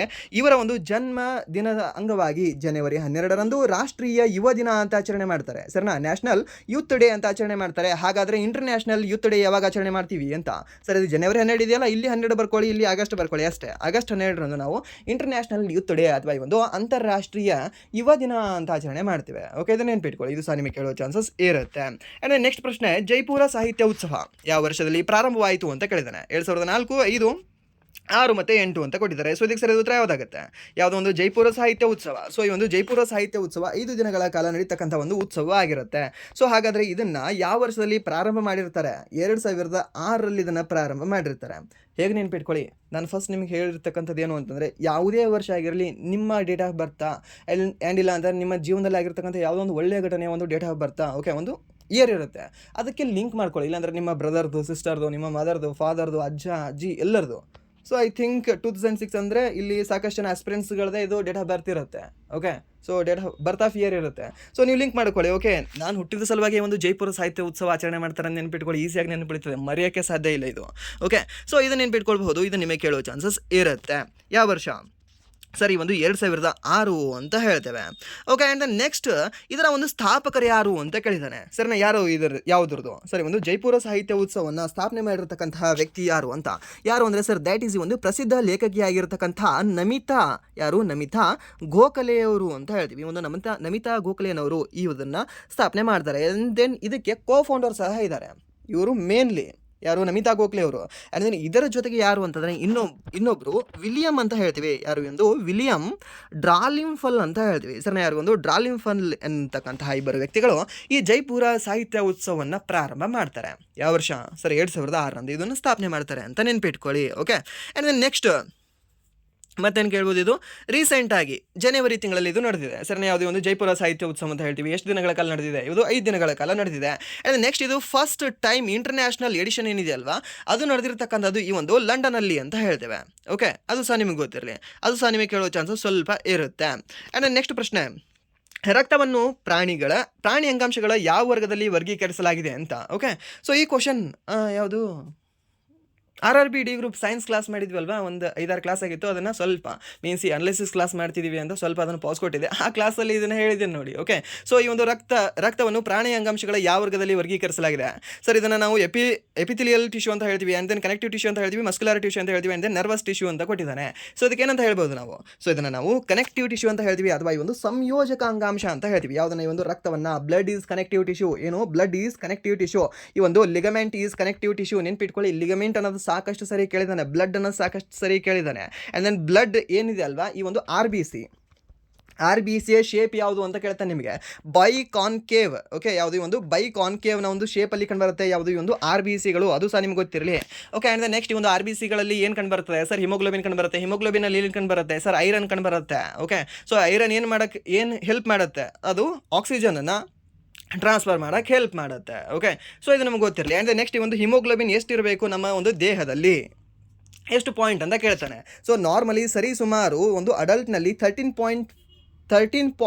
ಇವರ ಒಂದು ಜನ್ಮ ದಿನದ ಅಂಗವಾಗಿ ಜನವರಿ 12ರಂದು ರಾಷ್ಟ್ರೀಯ ಯುವ ದಿನ ಅಂತ ಆಚರಣೆ ಮಾಡ್ತಾರೆ ಸರ್ನಾ. ನ್ಯಾಷನಲ್ ಯೂತ್ ಡೇ ಅಂತ ಆಚರಣೆ ಮಾಡ್ತಾರೆ. ಹಾಗಾದರೆ ಇಂಟರ್ನ್ಯಾಷನಲ್ ಯೂತ್ ಡೇ ಯಾವಾಗ ಆಚರಣೆ ಮಾಡ್ತೀವಿ ಅಂತ ಸರ್? ಇದು ಜನವರಿ 12 ಇದೆಯಲ್ಲ, ಇಲ್ಲಿ 12 ಬರ್ಕೊಳ್ಳಿ, ಇಲ್ಲಿ ಆಗಸ್ಟ್ ಬರ್ಕೊಳ್ಳಿ ಅಷ್ಟೇ. ಆಗಸ್ಟ್ 12ರಂದು ನಾವು ಇಂಟರ್ನ್ಯಾಷನಲ್ ಯೂತ್ ಡೇ ಅಥವಾ ಈ ಒಂದು ಅಂತಾರಾಷ್ಟ್ರೀಯ ಯುವ ದಿನ ಅಂತ ಆಚರಣೆ ಮಾಡ್ತೀವಿ. ಓಕೆ, ಇದನ್ನು ನೆನ್ಪಿಟ್ಕೊಳ್ಳಿ, ಇದು ಸಹ ನಿಮಗೆ ಕೇಳೋ ಚಾನ್ಸಸ್ ಇರುತ್ತೆ. ಆ್ಯಂಡ್ ನೆಕ್ಸ್ಟ್ ಪ್ರಶ್ನೆ, ಜೈಪುರ ಸಾಹಿತ್ಯ ಉತ್ಸವ ಯಾವ ವರ್ಷದಲ್ಲಿ ಪ್ರಾರಂಭವಾಯಿತು ಅಂತ ಕೇಳಿದ್ದಾನೆ. 2004, 5, 6 ಮತ್ತು 8 ಅಂತ ಕೊಟ್ಟಿದ್ದಾರೆ. ಸೊ ಇದಕ್ಕೆ ಸರಿಯಾದ ಉತ್ತರ ಯಾವುದಾಗುತ್ತೆ? ಯಾವುದೋ ಒಂದು ಜೈಪುರ ಸಾಹಿತ್ಯ ಉತ್ಸವ. ಸೊ ಈ ಒಂದು ಜೈಪುರ ಸಾಹಿತ್ಯ ಉತ್ಸವ 5 ದಿನಗಳ ಕಾಲ ನಡೀತಕ್ಕಂಥ ಒಂದು ಉತ್ಸವ ಆಗಿರುತ್ತೆ. ಸೊ ಹಾಗಾದರೆ ಇದನ್ನು ಯಾವ ವರ್ಷದಲ್ಲಿ ಪ್ರಾರಂಭ ಮಾಡಿರ್ತಾರೆ? 2006ರಲ್ಲಿ ಇದನ್ನು ಪ್ರಾರಂಭ ಮಾಡಿರ್ತಾರೆ. ಹೇಗೆ ನೆನ್ಪಿಟ್ಕೊಳ್ಳಿ, ನಾನು ಫಸ್ಟ್ ನಿಮ್ಗೆ ಹೇಳಿರ್ತಕ್ಕಂಥದ್ದು ಏನು ಅಂತಂದರೆ, ಯಾವುದೇ ವರ್ಷ ಆಗಿರಲಿ ನಿಮ್ಮ ಡೇಟ್ ಆಫ್ ಬರ್ತಾ ಆ್ಯಂಡ್ ಇಲ್ಲ ಅಂದರೆ ನಿಮ್ಮ ಜೀವನದಲ್ಲಿ ಆಗಿರ್ತಕ್ಕಂಥ ಯಾವುದೋ ಒಂದು ಒಳ್ಳೆಯ ಘಟನೆ ಒಂದು ಡೇಟ್ ಆಫ್ ಬರ್ತಾ ಓಕೆ ಒಂದು ಇಯರ್ ಇರುತ್ತೆ, ಅದಕ್ಕೆ ಲಿಂಕ್ ಮಾಡ್ಕೊಳ್ಳಿ. ಇಲ್ಲಾಂದರೆ ನಿಮ್ಮ ಬ್ರದರ್ದು, ಸಿಸ್ಟರ್ದು, ನಿಮ್ಮ ಮದರ್ದು, ಫಾದರ್ದು, ಅಜ್ಜ, ಅಜ್ಜಿ ಎಲ್ಲರದು ಸೊ ಐ ಥಿಂಕ್ 2006 ಅಂದರೆ ಇಲ್ಲಿ ಸಾಕಷ್ಟು ಜನ ಆಸ್ಪಿರೆಂಟ್ಸ್ಗಳದೇ ಇದು ಡೇಟ್ ಆಫ್ ಬರ್ತ್ ಇರುತ್ತೆ. Okay, so date of birth of year ಇರುತ್ತೆ. ಸೊ ನೀವು ಲಿಂಕ್ ಮಾಡ್ಕೊಳ್ಳಿ. ಓಕೆ, ನಾನು ಹುಟ್ಟಿದ ಸಲುವಾಗಿ ಒಂದು ಜೈಪುರ ಸಾಹಿತ್ಯ ಉತ್ಸವ ಆಚರಣೆ ಮಾಡ್ತಾರೆ ಅಂತ ನೆನ್ಪಿಟ್ಕೊಳ್ಳಿ. ಈಸಿಯಾಗಿ ನೆನಪಿಡ್ತದೆ, ಮರೆಯೋಕ್ಕೆ ಸಾಧ್ಯ ಇಲ್ಲ ಇದು. ಓಕೆ, ಸೊ ಇದನ್ನು ನೆನ್ಪಿಟ್ಕೊಳ್ಬಹುದು. ಇದು ನಿಮಗೆ ಕೇಳೋ ಚಾನ್ಸಸ್ ಇರುತ್ತೆ. ಯಾವ ವರ್ಷ? ಸರಿ, ಒಂದು 2006 ಅಂತ ಹೇಳ್ತೇವೆ. ಓಕೆ, ಆ್ಯಂಡ್ ದ ನೆಕ್ಸ್ಟ್ ಇದರ ಒಂದು ಸ್ಥಾಪಕರು ಯಾರು ಅಂತ ಕೇಳಿದ್ದಾನೆ. ಸರಿನಾ, ಯಾರು ಯಾವುದ್ರದ್ದು? ಸರಿ, ಒಂದು ಜೈಪುರ ಸಾಹಿತ್ಯ ಉತ್ಸವವನ್ನು ಸ್ಥಾಪನೆ ಮಾಡಿರ್ತಕ್ಕಂತಹ ವ್ಯಕ್ತಿ ಯಾರು ಅಂತ. ಯಾರು ಅಂದರೆ ಸರ್, ದ್ಯಾಟ್ ಈಸ್ ಒಂದು ಪ್ರಸಿದ್ಧ ಲೇಖಕಿಯಾಗಿರ್ತಕ್ಕಂಥ ನಮಿತಾ, ಯಾರು? ನಮಿತಾ ಗೋಖಲೆಯವರು ಅಂತ ಹೇಳ್ತೀವಿ. ಒಂದು ನಮಿತಾ ಗೋಖಲೆಯವರು ಇದನ್ನು ಸ್ಥಾಪನೆ ಮಾಡ್ತಾರೆ. ಆ್ಯಂಡ್ ದೆನ್ ಇದಕ್ಕೆ ಕೋ ಫೌಂಡರ್ ಸಹ ಇದ್ದಾರೆ. ಇವರು ಮೇನ್ಲಿ ಯಾರು? ನಮಿತಾ ಗೋಖಲೆ ಅವರು. ಆ್ಯಂಡ್ ದೆನ್ ಇದರ ಜೊತೆಗೆ ಯಾರು ಅಂತಂದರೆ ಇನ್ನೊಬ್ಬರು ವಿಲಿಯಂ ಅಂತ ಹೇಳ್ತೀವಿ. ಯಾರು? ಒಂದು ವಿಲಿಯಂ ಡ್ರಾಲಿಂಫಲ್ ಅಂತ ಹೇಳ್ತೀವಿ. ಸರ್, ಯಾರು? ಒಂದು ಡ್ರಾಲಿಂಫಲ್ ಅಂತಕ್ಕಂತಹ ಇಬ್ಬರು ವ್ಯಕ್ತಿಗಳು ಈ ಜೈಪುರ ಸಾಹಿತ್ಯ ಉತ್ಸವವನ್ನು ಪ್ರಾರಂಭ ಮಾಡ್ತಾರೆ. ಯಾವ ವರ್ಷ? ಸರ್, 2006 ಇದನ್ನು ಸ್ಥಾಪನೆ ಮಾಡ್ತಾರೆ ಅಂತ ನೆನ್ಪಿಟ್ಕೊಳ್ಳಿ. ಓಕೆ, ಆ್ಯಂಡ್ ದೆನ್ ನೆಕ್ಸ್ಟ್ ಮತ್ತೇನು ಕೇಳ್ಬೋದು? ಇದು ರೀಸೆಂಟಾಗಿ ಜನವರಿ ತಿಂಗಳಲ್ಲಿ ಇದು ನಡೆದಿದೆ. ಸರಿ, ಯಾವುದೇ ಒಂದು ಜೈಪುರ ಸಾಹಿತ್ಯ ಉತ್ಸವ ಅಂತ ಹೇಳ್ತೀವಿ. ಎಷ್ಟು ದಿನಗಳ ಕಾಲ ನಡೆದಿದೆ? ಇದು 5 ದಿನಗಳ ಕಾಲ ನಡೆದಿದೆ. ಆ್ಯಂಡ್ ನೆಕ್ಸ್ಟ್ ಇದು ಫಸ್ಟ್ ಟೈಮ್ ಇಂಟರ್ನ್ಯಾಷನಲ್ ಎಡಿಷನ್ ಏನಿದೆ ಅಲ್ವಾ, ಅದು ನಡೆದಿರ್ತಕ್ಕಂಥದ್ದು ಈ ಒಂದು ಲಂಡನಲ್ಲಿ ಅಂತ ಹೇಳ್ತೇವೆ. ಓಕೆ, ಅದು ಸಹ ನಿಮಗೆ ಗೊತ್ತಿರಲಿ, ಅದು ಸಹ ನಿಮಗೆ ಕೇಳೋ ಚಾನ್ಸಸ್ ಸ್ವಲ್ಪ ಇರುತ್ತೆ. ಆ್ಯಂಡ್ ನೆಕ್ಸ್ಟ್ ಪ್ರಶ್ನೆ, ರಕ್ತವನ್ನು ಪ್ರಾಣಿ ಅಂಗಾಂಶಗಳ ಯಾವ ವರ್ಗದಲ್ಲಿ ವರ್ಗೀಕರಿಸಲಾಗಿದೆ ಅಂತ. ಓಕೆ, ಸೊ ಈ ಕ್ವಶನ್ ಯಾವುದು? RRB D group science class ಮಾಡಿದ್ವಲ್ವಾ, ಒಂದು 5-6 ಕ್ಲಾಸ್ ಆಗಿತ್ತು. ಅದನ್ನು ಸ್ವಲ್ಪ ಮೀನ್ಸ್ ಈ ಅನಾಲಿಸಿಸ್ ಕ್ಲಾಸ್ ಮಾಡ್ತಿದ್ದೀವಿ ಅಂತ ಸ್ವಲ್ಪ ಅದನ್ನು ಪಾಸ್ ಕೊಟ್ಟಿದೆ. ಆ ಕ್ಲಾಸಲ್ಲಿ ಇದನ್ನು ಹೇಳಿದ್ದೇನೆ ನೋಡಿ. ಓಕೆ, ಸೊ ಈ ಒಂದು ರಕ್ತವನ್ನು ಪ್ರಾಣಿ ಅಂಗಾಂಶಗಳ ಯಾವ ವರ್ಗದಲ್ಲಿ ವರ್ಗೀಕರಿಸಲಾಗಿದೆ? ಸರ್, ಇದನ್ನು ನಾವು ಎಪಿಥಿಲಿಯಲ್ ಟಿಶ್ಯೂ ಅಂತ ಹೇಳ್ತೀವಿ, ಆ್ಯಂಡ್ ದೆನ್ ಕನೆಕ್ಟಿವ್ ಟಿಶ್ಯೂ ಅಂತ ಹೇಳ್ತೀವಿ, ಮಸ್ಕ್ಯುಲರ್ ಟಿಶ್ಯೂ ಅಂತ ಹೇಳ್ತೀವಿ, ಆ್ಯಂಡ್ ದೆನ್ ನರ್ವಸ್ ಟಿಶ್ಯೂ ಅಂತ ಕೊಟ್ಟಿದ್ದಾನೆ. ಸೊ ಇದಕ್ಕೆ ಏನಂತ ಹೇಳ್ಬೋದು ನಾವು? ಸೊ ಇದನ್ನು ನಾವು ಕನೆಕ್ಟಿವ್ ಟಿಶ್ಯೂ ಅಂತ ಹೇಳ್ತೀವಿ, ಅಥವಾ ಈ ಒಂದು ಸಂಯೋಜಕ ಅಂಗಾಂಶ ಅಂತ ಹೇಳ್ತೀವಿ. ಯಾವುದನ್ನ? ಈ ಒಂದು ರಕ್ತವನ್ನು ಬ್ಲಡ್ ಈಸ್ ಕನೆಕ್ಟಿವ್ ಟಿಶ್ಯೂ. ಏನು? Blood is connective tissue. ಈ ಒಂದು ಲಿಗಮೆಂಟ್ ಈಸ್ ಕನೆಕ್ಟಿವ್ ಟಿಶ್ಯೂ. ನೆನ್ಪಿಟ್ಕೊಳ್ಳಿ, ಲಿಗಮೆಂಟ್ ಅನ್ನೋದು ಸಾಕಷ್ಟು ಸರಿ ಕೇಳಿದ್ದಾನೆ, ಬ್ಲಡ್ ಅನ್ನು ಸಾಕಷ್ಟು ಸರಿ ಕೇಳಿದ್ದಾನೆ. ಆ್ಯಂಡ್ ದೆನ್ ಬ್ಲಡ್ ಏನಿದೆ ಅಲ್ವಾ, ಈ ಒಂದು ಆರ್ ಬಿ ಸಿಯ ಶೇಪ್ ಯಾವುದು ಅಂತ ಕೇಳ್ತಾನೆ ನಿಮಗೆ. By concave. ಓಕೆ, ಯಾವುದು? ಈ ಒಂದು ಬೈ ಕಾನ್ಕೇವ್ನ ಒಂದು ಶೇಪಲ್ಲಿ ಕಂಡುಬರುತ್ತೆ. ಯಾವುದು? ಈ ಒಂದು RBCಗಳು, ಅದು ಸಹ ನಿಮ್ಗೆ ಗೊತ್ತಿರಲಿ. ಓಕೆ, ಆ್ಯಂಡ್ ನೆಕ್ಸ್ಟ್ ಈ ಒಂದು RBCಗಳಲ್ಲಿ ಏನು ಕಂಡುಬರ್ತದೆ? ಸರ್, ಹಿಮೋಗ್ಲೋಬಿನ್ ಕಂಡುಬರುತ್ತೆ. ಹಿಮೋಗ್ಲೋಬಿನಲ್ಲಿ ಏನು ಕಂಡುಬರುತ್ತೆ? ಸರ್, ಐರನ್ ಕಂಡುಬರುತ್ತೆ. ಓಕೆ, ಸೊ ಐರನ್ ಏನು ಹೆಲ್ಪ್ ಮಾಡುತ್ತೆ? ಅದು ಆಕ್ಸಿಜನನ್ನು ಟ್ರಾನ್ಸ್ಫರ್ ಮಾಡೋಕ್ಕೆ ಹೆಲ್ಪ್ ಮಾಡುತ್ತೆ. ಓಕೆ, ಸೊ ಇದು ನಮಗೆ ಗೊತ್ತಿರಲಿ. ಆ್ಯಂಡ್ ನೆಕ್ಸ್ಟ್ ಈ ಒಂದು ಹಿಮೋಗ್ಲೋಬಿನ್ ಎಷ್ಟಿರಬೇಕು ನಮ್ಮ ಒಂದು ದೇಹದಲ್ಲಿ, ಎಷ್ಟು ಪಾಯಿಂಟ್ ಅಂತ ಕೇಳ್ತಾನೆ. ಸೊ ನಾರ್ಮಲಿ ಸರಿ ಸುಮಾರು ಒಂದು ಅಡಲ್ಟ್ನಲ್ಲಿ 13.5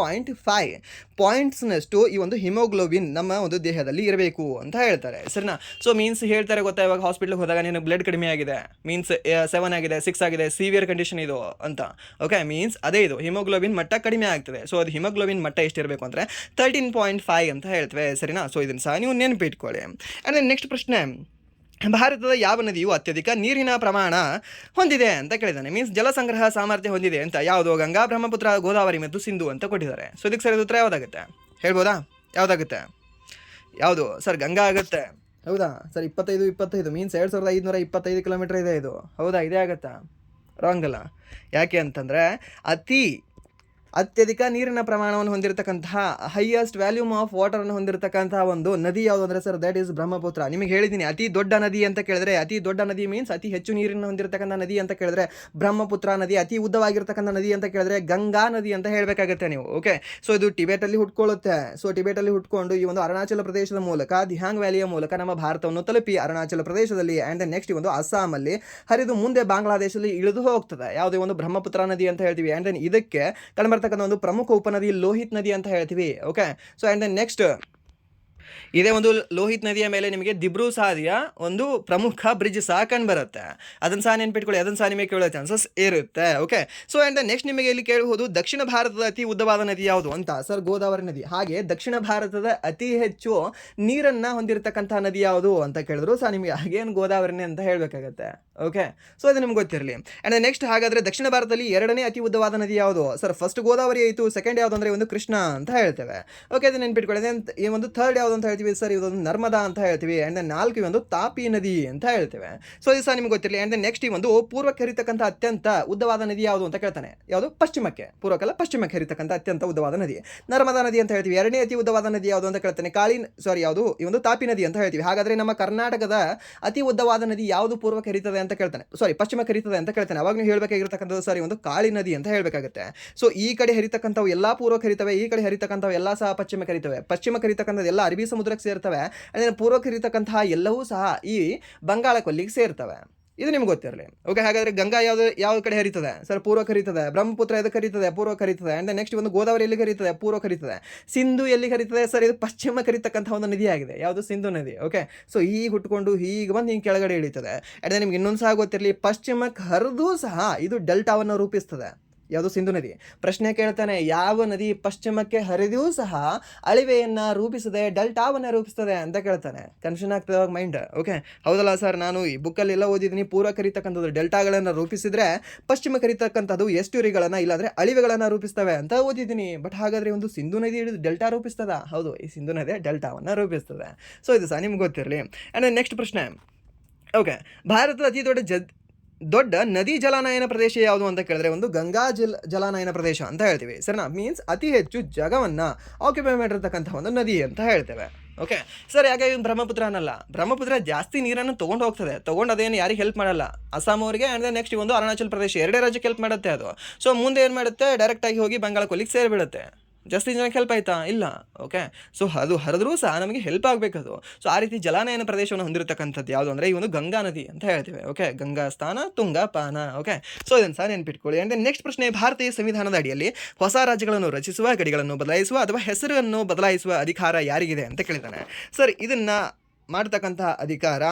ಪಾಯಿಂಟ್ಸ್ನಷ್ಟು ಈ ಒಂದು ಹಿಮೋಗ್ಲೋಬಿನ್ ನಮ್ಮ ಒಂದು ದೇಹದಲ್ಲಿ ಇರಬೇಕು ಅಂತ ಹೇಳ್ತಾರೆ. ಸರಿನಾ? ಸೊ ಮೀನ್ಸ್ ಹೇಳ್ತಾರೆ ಗೊತ್ತಾ, ಇವಾಗ ಹಾಸ್ಪಿಟ್ಲಿಗೆ ಹೋದಾಗ ನೀನು ಬ್ಲಡ್ ಕಡಿಮೆ ಆಗಿದೆ, ಮೀನ್ಸ್ 7 ಆಗಿದೆ, 6 ಆಗಿದೆ, ಸಿವಿಯರ್ ಕಂಡೀಷನ್ ಇದು ಅಂತ. ಓಕೆ, ಮೀನ್ಸ್ ಅದೇ ಇದು ಹಿಮೋಗ್ಲೋಬಿನ್ ಮಟ್ಟ ಕಡಿಮೆ ಆಗ್ತದೆ. ಸೊ ಅದು ಹಿಮೋಗ್ಲೋಬಿನ್ ಮಟ್ಟ ಎಷ್ಟಿರಬೇಕು ಅಂದರೆ 13.5 ಅಂತ ಹೇಳ್ತೇವೆ. ಸರಿನಾ? ಸೊ ಇದನ್ನು ಸಹ ನೀವು ನೆನಪಿಟ್ಕೊಳ್ಳಿ. ಆ್ಯಂಡ್ ನೆಕ್ಸ್ಟ್ ಪ್ರಶ್ನೆ, ಭಾರತದ ಯಾವ ನದಿಯು ಅತ್ಯಧಿಕ ನೀರಿನ ಪ್ರಮಾಣ ಹೊಂದಿದೆ ಅಂತ ಕೇಳಿದ್ದಾನೆ. ಮೀನ್ಸ್ ಜಲಸಂಗ್ರಹ ಸಾಮರ್ಥ್ಯ ಹೊಂದಿದೆ ಅಂತ. ಯಾವುದು? ಗಂಗಾ, ಬ್ರಹ್ಮಪುತ್ರ, ಗೋದಾವರಿ ಮತ್ತು ಸಿಂಧು ಅಂತ ಕೊಟ್ಟಿದ್ದಾರೆ. ಸೊ ಇದಕ್ಕೆ ಸರಿ ಉತ್ತರ ಯಾವುದಾಗುತ್ತೆ ಹೇಳ್ಬೋದಾ? ಯಾವುದಾಗುತ್ತೆ? ಯಾವುದು? ಸರ್, ಗಂಗಾ ಆಗುತ್ತೆ. ಹೌದಾ? ಸರ್, 25 ಮೀನ್ಸ್ 2525 ಕಿಲೋಮೀಟರ್ ಇದೆ ಇದು. ಹೌದಾ? ಇದೇ ಆಗುತ್ತಾ? ರಾಂಗ್ ಅಲ್ಲ. ಯಾಕೆ ಅಂತಂದರೆ ಅತ್ಯಧಿಕ ನೀರಿನ ಪ್ರಮಾಣವನ್ನು ಹೊಂದಿರತಕ್ಕಂತಹ ಹೈಯೆಸ್ಟ್ ವ್ಯಾಲ್ಯೂಮ್ ಆಫ್ ವಾಟರನ್ನು ಹೊಂದಿರತಕ್ಕಂತಹ ಒಂದು ನದಿ ಯಾವುದು ಅಂದರೆ ಸರ್, ದ್ಯಾಟ್ ಈಸ್ ಬ್ರಹ್ಮಪುತ್ರ. ನಿಮಗೆ ಹೇಳಿದ್ದೀನಿ, ಅತಿ ದೊಡ್ಡ ನದಿ ಅಂತ ಕೇಳಿದ್ರೆ, ಅತಿ ದೊಡ್ಡ ನದಿ ಮೀನ್ಸ್ ಅತಿ ಹೆಚ್ಚು ನೀರನ್ನು ಹೊಂದಿರತಕ್ಕಂಥ ನದಿ ಅಂತ ಕೇಳಿದ್ರೆ ಬ್ರಹ್ಮಪುತ್ರ ನದಿ, ಅತಿ ಉದ್ದವಾಗಿರ್ತಕ್ಕಂಥ ನದಿ ಅಂತ ಕೇಳಿದ್ರೆ ಗಂಗಾ ನದಿ ಅಂತ ಹೇಳಬೇಕಾಗುತ್ತೆ ನೀವು. ಓಕೆ, ಸೊ ಇದು ಟಿಬೇಟಲ್ಲಿ ಹುಟ್ಕೊಳ್ಳುತ್ತೆ. ಸೊ ಟಿಬೇಟಲ್ಲಿ ಹುಟ್ಕೊಂಡು ಈ ಒಂದು ಅರುಣಾಚಲ ಪ್ರದೇಶದ ಮೂಲಕ, ದಿಹಾಂಗ್ ವ್ಯಾಲಿಯ ಮೂಲಕ ನಮ್ಮ ಭಾರತವನ್ನು ತಲುಪಿ ಅರುಣಾಚಲ ಪ್ರದೇಶದಲ್ಲಿ ಆ್ಯಂಡ್ ನೆಕ್ಸ್ಟ್ ಒಂದು ಅಸ್ಸಾಮಲ್ಲಿ ಹರಿದು ಮುಂದೆ ಬಾಂಗ್ಲಾದೇಶದಲ್ಲಿ ಇಳಿದು ಹೋಗ್ತದೆ. ಯಾವುದೇ ಒಂದು ಬ್ರಹ್ಮಪುತ್ರ ನದಿ ಅಂತ ಹೇಳ್ತೀವಿ. ಆ್ಯಂಡ್ ದೆನ್ ಇದಕ್ಕೆ ಕಂಡುಬರ್ತಕ್ಕಂಥ ಒಂದು ಪ್ರಮುಖ ಉಪನದಿ ಲೋಹಿತ್ ನದಿ ಅಂತ ಹೇಳ್ತೀವಿ. Okay, so and then next ಇದೇ ಒಂದು ಲೋಹಿತ್ ನದಿಯ ಮೇಲೆ ನಿಮಗೆ ದಿಬ್ರು ಸಾದಿಯ ಒಂದು ಪ್ರಮುಖ ಬ್ರಿಡ್ಜ್ ಸಹ ಕಂಡು ಬರುತ್ತೆ. ಅದನ್ನು ಸಹ ನೆನ್ಪಿಟ್ಕೊಳ್ಳಿ, ಅದನ್ನು ಸಹ ನಿಮಗೆ ಕೇಳೋ ಚಾನ್ಸಸ್ ಇರುತ್ತೆ. ಓಕೆ, ಸೊ ಆ್ಯಂಡ್ ನೆಕ್ಸ್ಟ್ ನಿಮಗೆ ಇಲ್ಲಿ ಕೇಳಬಹುದು, ದಕ್ಷಿಣ ಭಾರತದ ಅತಿ ಉದ್ದವಾದ ನದಿ ಯಾವುದು ಅಂತ. ಸರ್, ಗೋದಾವರಿ ನದಿ. ಹಾಗೆ ದಕ್ಷಿಣ ಭಾರತದ ಅತಿ ಹೆಚ್ಚು ನೀರನ್ನು ಹೊಂದಿರತಕ್ಕಂಥ ನದಿ ಯಾವುದು ಅಂತ ಕೇಳಿದ್ರು ಸಹ ನಿಮಗೆ ಹಾಗೇನು ಗೋದಾವರಿನೇ ಅಂತ ಹೇಳಬೇಕಾಗತ್ತೆ. ಓಕೆ, ಸೊ ಅದು ನಿಮ್ಗೆ ಗೊತ್ತಿರಲಿ. ಆ್ಯಂಡ್ ನೆಕ್ಸ್ಟ್ ಹಾಗಾದರೆ ದಕ್ಷಿಣ ಭಾರತದಲ್ಲಿ 2ನೇ ಅತಿ ಉದ್ದವಾದ ನದಿ ಯಾವುದು? ಸರ್, ಫಸ್ಟ್ ಗೋದಾವರಿ ಆಯಿತು, ಸೆಕೆಂಡ್ ಯಾವುದು ಅಂದರೆ ಒಂದು ಕೃಷ್ಣ ಅಂತ ಹೇಳ್ತೇವೆ. ಓಕೆ, ಅದು ನೆನ್ಪಿಟ್ಕೊಳ್ಳಿ. ಈ ಒಂದು ಥರ್ಡ್ ಯಾವುದು ಅಂತ ಹೇಳ್ತೀವಿ ಸರ್, ಇದೊಂದು ನರ್ಮದಾ ಅಂತ ಹೇಳ್ತೀವಿ. ಆ್ಯಂಡ್ ದೆನ್ 4 ಒಂದು ತಾಪಿ ನದಿ ಅಂತ ಹೇಳ್ತೇವೆ. ಸೊ ಇದು ಸಹ ನಿಮ್ಗೆ ಗೊತ್ತಿರಲಿ. ಆ್ಯಂಡ್ ದೆನ್ ನೆಕ್ಸ್ಟ್ ಈ ಒಂದು ಪೂರ್ವಕ್ಕೆ ಹರಿತಕ್ಕಂಥ ಅತ್ಯಂತ ಉದ್ದವಾದ ನದಿ ಯಾವುದು ಅಂತ ಕೇಳ್ತಾನೆ. ಯಾವುದು? ಪಶ್ಚಿಮಕ್ಕೆ, ಪೂರ್ವಕ್ಕಲ್ಲ ಪಶ್ಚಿಮಕ್ಕೆ ಹರಿತಕ್ಕಂಥ ಅತ್ಯಂತ ಉದ್ದವಾದ ನದಿ ನರ್ಮದಾ ನದಿ ಅಂತ ಹೇಳ್ತೀವಿ. 2ನೇ ಅತಿ ಉದ್ದವಾದ ನದಿ ಯಾವುದು ಅಂತ ಕೇಳ್ತಾನೆ. ಯಾವುದು? ಈ ಒಂದು ತಾಪಿ ನದಿ ಅಂತ ಹೇಳ್ತೀವಿ. ಹಾಗಾದರೆ ನಮ್ಮ ಕರ್ನಾಟಕದ ಅತಿ ಉದ್ದವಾದ ನದಿ ಯಾವುದು ಪೂರ್ವಕ್ಕೆ ಹರಿತದೆ ಅಂತ ಕೇಳ್ತಾನೆ, ಪಶ್ಚಿಮಕ್ಕೆ ಹರಿತದೆ ಅಂತ ಕೇಳ್ತಾನೆ. ಅವಾಗ ನೀವು ಹೇಳಬೇಕಾಗಿರ್ತಕ್ಕಂಥದ್ದು ಸರಿ ಒಂದು ಕಾಳಿ ನದಿ ಅಂತ ಹೇಳಬೇಕಾಗುತ್ತೆ. ಸೊ ಈ ಕಡೆ ಹರಿತಕ್ಕಂಥವು ಎಲ್ಲ ಪೂರ್ವಕ್ಕೆ ಹರಿತವೆ, ಈ ಕಡೆ ಹರಿತಕ್ಕಂಥವು ಎಲ್ಲ ಸಹ ಪಶ್ಚಿಮಕ್ಕೆ ಹರಿತವೆ. ಪಶ್ಚಿಮಕ್ಕೆ ಹರಿತಕ್ಕಂಥದ್ದು ಎಲ್ಲ ಅರಬ್ಬಿ ಸಮುದ್ರಕ್ಕೆ ಸೇರ್ತವೆ. ಅಂದರೆ ಪೂರ್ವಕ್ಕೆ ಹರಿತಕ್ಕಂತಹ ಎಲ್ಲವೂ ಸಹ ಈ ಬಂಗಾಳ ಕೊಲ್ಲಿಗೆ ಸೇರ್ತವೆ. ಇದು ನಿಮ್ಗೆ ಗೊತ್ತಿರಲಿ. ಓಕೆ, ಹಾಗಾದರೆ ಗಂಗಾ ಯಾವ ಕಡೆ ಹರಿತದೆ ಸರ್? ಪೂರ್ವಕ್ಕೆ ಹರಿತದೆ. ಬ್ರಹ್ಮಪುತ್ರ ಎದಕ್ಕೆ ಹರಿತದೆ? ಪೂರ್ವಕ್ಕೆ ಹರಿತದೆ. ಆ್ಯಂಡ್ ನೆಕ್ಸ್ಟ್ ಒಂದು ಗೋದಾವರಿ ಎಲ್ಲಿಗೆ ಹರಿತದೆ? ಪೂರ್ವಕ್ಕೆ ಹರಿತದೆ. ಸಿಂಧು ಎಲ್ಲಿಗೆ ಹರಿತದೆ ಸರ್? ಇದು ಪಶ್ಚಿಮಕ್ಕೆ ಹರಿತಕ್ಕಂಥ ಒಂದು ನದಿಯಾಗಿದೆ. ಯಾವುದು? ಸಿಂಧು ನದಿ. ಓಕೆ, ಸೊ ಹೀಗೆ ಹುಟ್ಕೊಂಡು ಹೀಗೆ ಬಂದು ಹಿಂಗೆ ಕೆಳಗಡೆ ಇಳಿತದೆ. ಆ್ಯಂಡ್ ನಿಮ್ಗೆ ಇನ್ನೊಂದು ಸಹ ಗೊತ್ತಿರಲಿ, ಪಶ್ಚಿಮಕ್ಕೆ ಹರಿದು ಸಹ ಇದು ಡೆಲ್ಟಾವನ್ನು ರೂಪಿಸ್ತದೆ. ಯಾವುದು? ಸಿಂಧು ನದಿ. ಪ್ರಶ್ನೆ ಕೇಳ್ತಾನೆ, ಯಾವ ನದಿ ಪಶ್ಚಿಮಕ್ಕೆ ಹರಿದೂ ಸಹ ಅಳಿವೆಯನ್ನು ರೂಪಿಸದೆ ಡೆಲ್ಟಾವನ್ನು ರೂಪಿಸ್ತದೆ ಅಂತ ಕೇಳ್ತಾನೆ. ಕನ್ಫ್ಯೂಷನ್ ಆಗ್ತದೆ ಅವಾಗ ಮೈಂಡ್. ಓಕೆ, ಹೌದಲ್ಲ ಸರ್, ನಾನು ಈ ಬುಕ್ಕಲ್ಲೆಲ್ಲ ಓದಿದ್ದೀನಿ, ಪೂರ್ವ ಕರಿತಕ್ಕಂಥದ್ದು ಡೆಲ್ಟಾಗಳನ್ನು ರೂಪಿಸಿದ್ರೆ ಪಶ್ಚಿಮ ಕರಿತಕ್ಕಂಥದ್ದು ಎಸ್ಟುರಿಗಳನ್ನು ಇಲ್ಲಾಂದರೆ ಅಳಿವೆಗಳನ್ನು ರೂಪಿಸ್ತವೆ ಅಂತ ಓದಿದ್ದೀನಿ. ಬಟ್ ಹಾಗಾದರೆ ಒಂದು ಸಿಂಧು ನದಿ ಹಿಡಿದು ಡೆಲ್ಟಾ ರೂಪಿಸ್ತದ? ಹೌದು, ಈ ಸಿಂಧು ನದಿ ಡೆಲ್ಟಾವನ್ನು ರೂಪಿಸ್ತದೆ. ಸೊ ಇದು ಸಹ ನಿಮ್ಗೆ ಗೊತ್ತಿರಲಿ. ಆ್ಯಂಡ್ ನೆಕ್ಸ್ಟ್ ಪ್ರಶ್ನೆ, ಓಕೆ, ಭಾರತದ ಅತಿ ದೊಡ್ಡ ನದಿ ಜಲಾನಯನ ಪ್ರದೇಶ ಯಾವುದು ಅಂತ ಕೇಳಿದ್ರೆ ಒಂದು ಗಂಗಾ ಜಲಾನಯನ ಪ್ರದೇಶ ಅಂತ ಹೇಳ್ತೀವಿ. ಸರಿನಾ? ಮೀನ್ಸ್ ಅತಿ ಹೆಚ್ಚು ಜಾಗವನ್ನು ಆಕ್ಯುಪೈ ಮಾಡಿರ್ತಕ್ಕಂಥ ಒಂದು ನದಿ ಅಂತ ಹೇಳ್ತೇವೆ. ಓಕೆ ಸರ್, ಯಾಕೆ ಇವ್ನು ಬ್ರಹ್ಮಪುತ್ರ ಅನ್ನಲ್ಲ? ಬ್ರಹ್ಮಪುತ್ರ ಜಾಸ್ತಿ ನೀರನ್ನು ತೊಗೊಂಡು ಹೋಗ್ತದೆ. ತೊಗೊಂಡು ಅದೇನು ಯಾರಿಗೆ ಹೆಲ್ಪ್ ಮಾಡಲ್ಲ, ಅಸ್ಸಾಂ ಅವರಿಗೆ ಆ್ಯಂಡ್ ನೆಕ್ಸ್ಟ್ ಒಂದು ಅರುಣಾಚಲ್ ಪ್ರದೇಶ, ಎರಡೇ ರಾಜ್ಯಕ್ಕೆ ಹೆಲ್ಪ್ ಮಾಡುತ್ತೆ ಅದು. ಸೊ ಮುಂದೆ ಏನು ಮಾಡುತ್ತೆ? ಡೈರೆಕ್ಟಾಗಿ ಹೋಗಿ ಬಂಗಾಳ ಕೊಲ್ಲಿಗೆ ಸೇರಿಬಿಡುತ್ತೆ. ಜಾಸ್ತಿ ಜನಕ್ಕೆ ಹೆಲ್ಪ್ ಆಯಿತಾ? ಇಲ್ಲ. ಓಕೆ, ಸೊ ಅದು ಹರಿದ್ರೂ ಸಹ ನಮಗೆ ಹೆಲ್ಪ್ ಆಗಬೇಕದು. ಸೊ ಆ ರೀತಿ ಜಲಾನಯನ ಪ್ರದೇಶವನ್ನು ಹೊಂದಿರತಕ್ಕಂಥದ್ದು ಯಾವುದು ಅಂದರೆ ಈ ಒಂದು ಗಂಗಾ ನದಿ ಅಂತ ಹೇಳ್ತೀವಿ. ಓಕೆ, ಗಂಗಾ ಸ್ಥಾನ, ತುಂಗಾ ಪಾನ. ಓಕೆ, ಸೊ ಇದನ್ನು ಸಹ ನೆನ್ಪಿಟ್ಕೊಳ್ಳಿ. ಆ್ಯಂಡ್ ನೆಕ್ಸ್ಟ್ ಪ್ರಶ್ನೆ, ಭಾರತೀಯ ಸಂವಿಧಾನದ ಅಡಿಯಲ್ಲಿ ಹೊಸ ರಾಜ್ಯಗಳನ್ನು ರಚಿಸುವ, ಗಡಿಗಳನ್ನು ಬದಲಾಯಿಸುವ ಅಥವಾ ಹೆಸರನ್ನು ಬದಲಾಯಿಸುವ ಅಧಿಕಾರ ಯಾರಿಗಿದೆ ಅಂತ ಕೇಳಿದ್ದಾನೆ. ಸರ್, ಇದನ್ನು ಮಾಡ್ತಕ್ಕಂತಹ ಅಧಿಕಾರ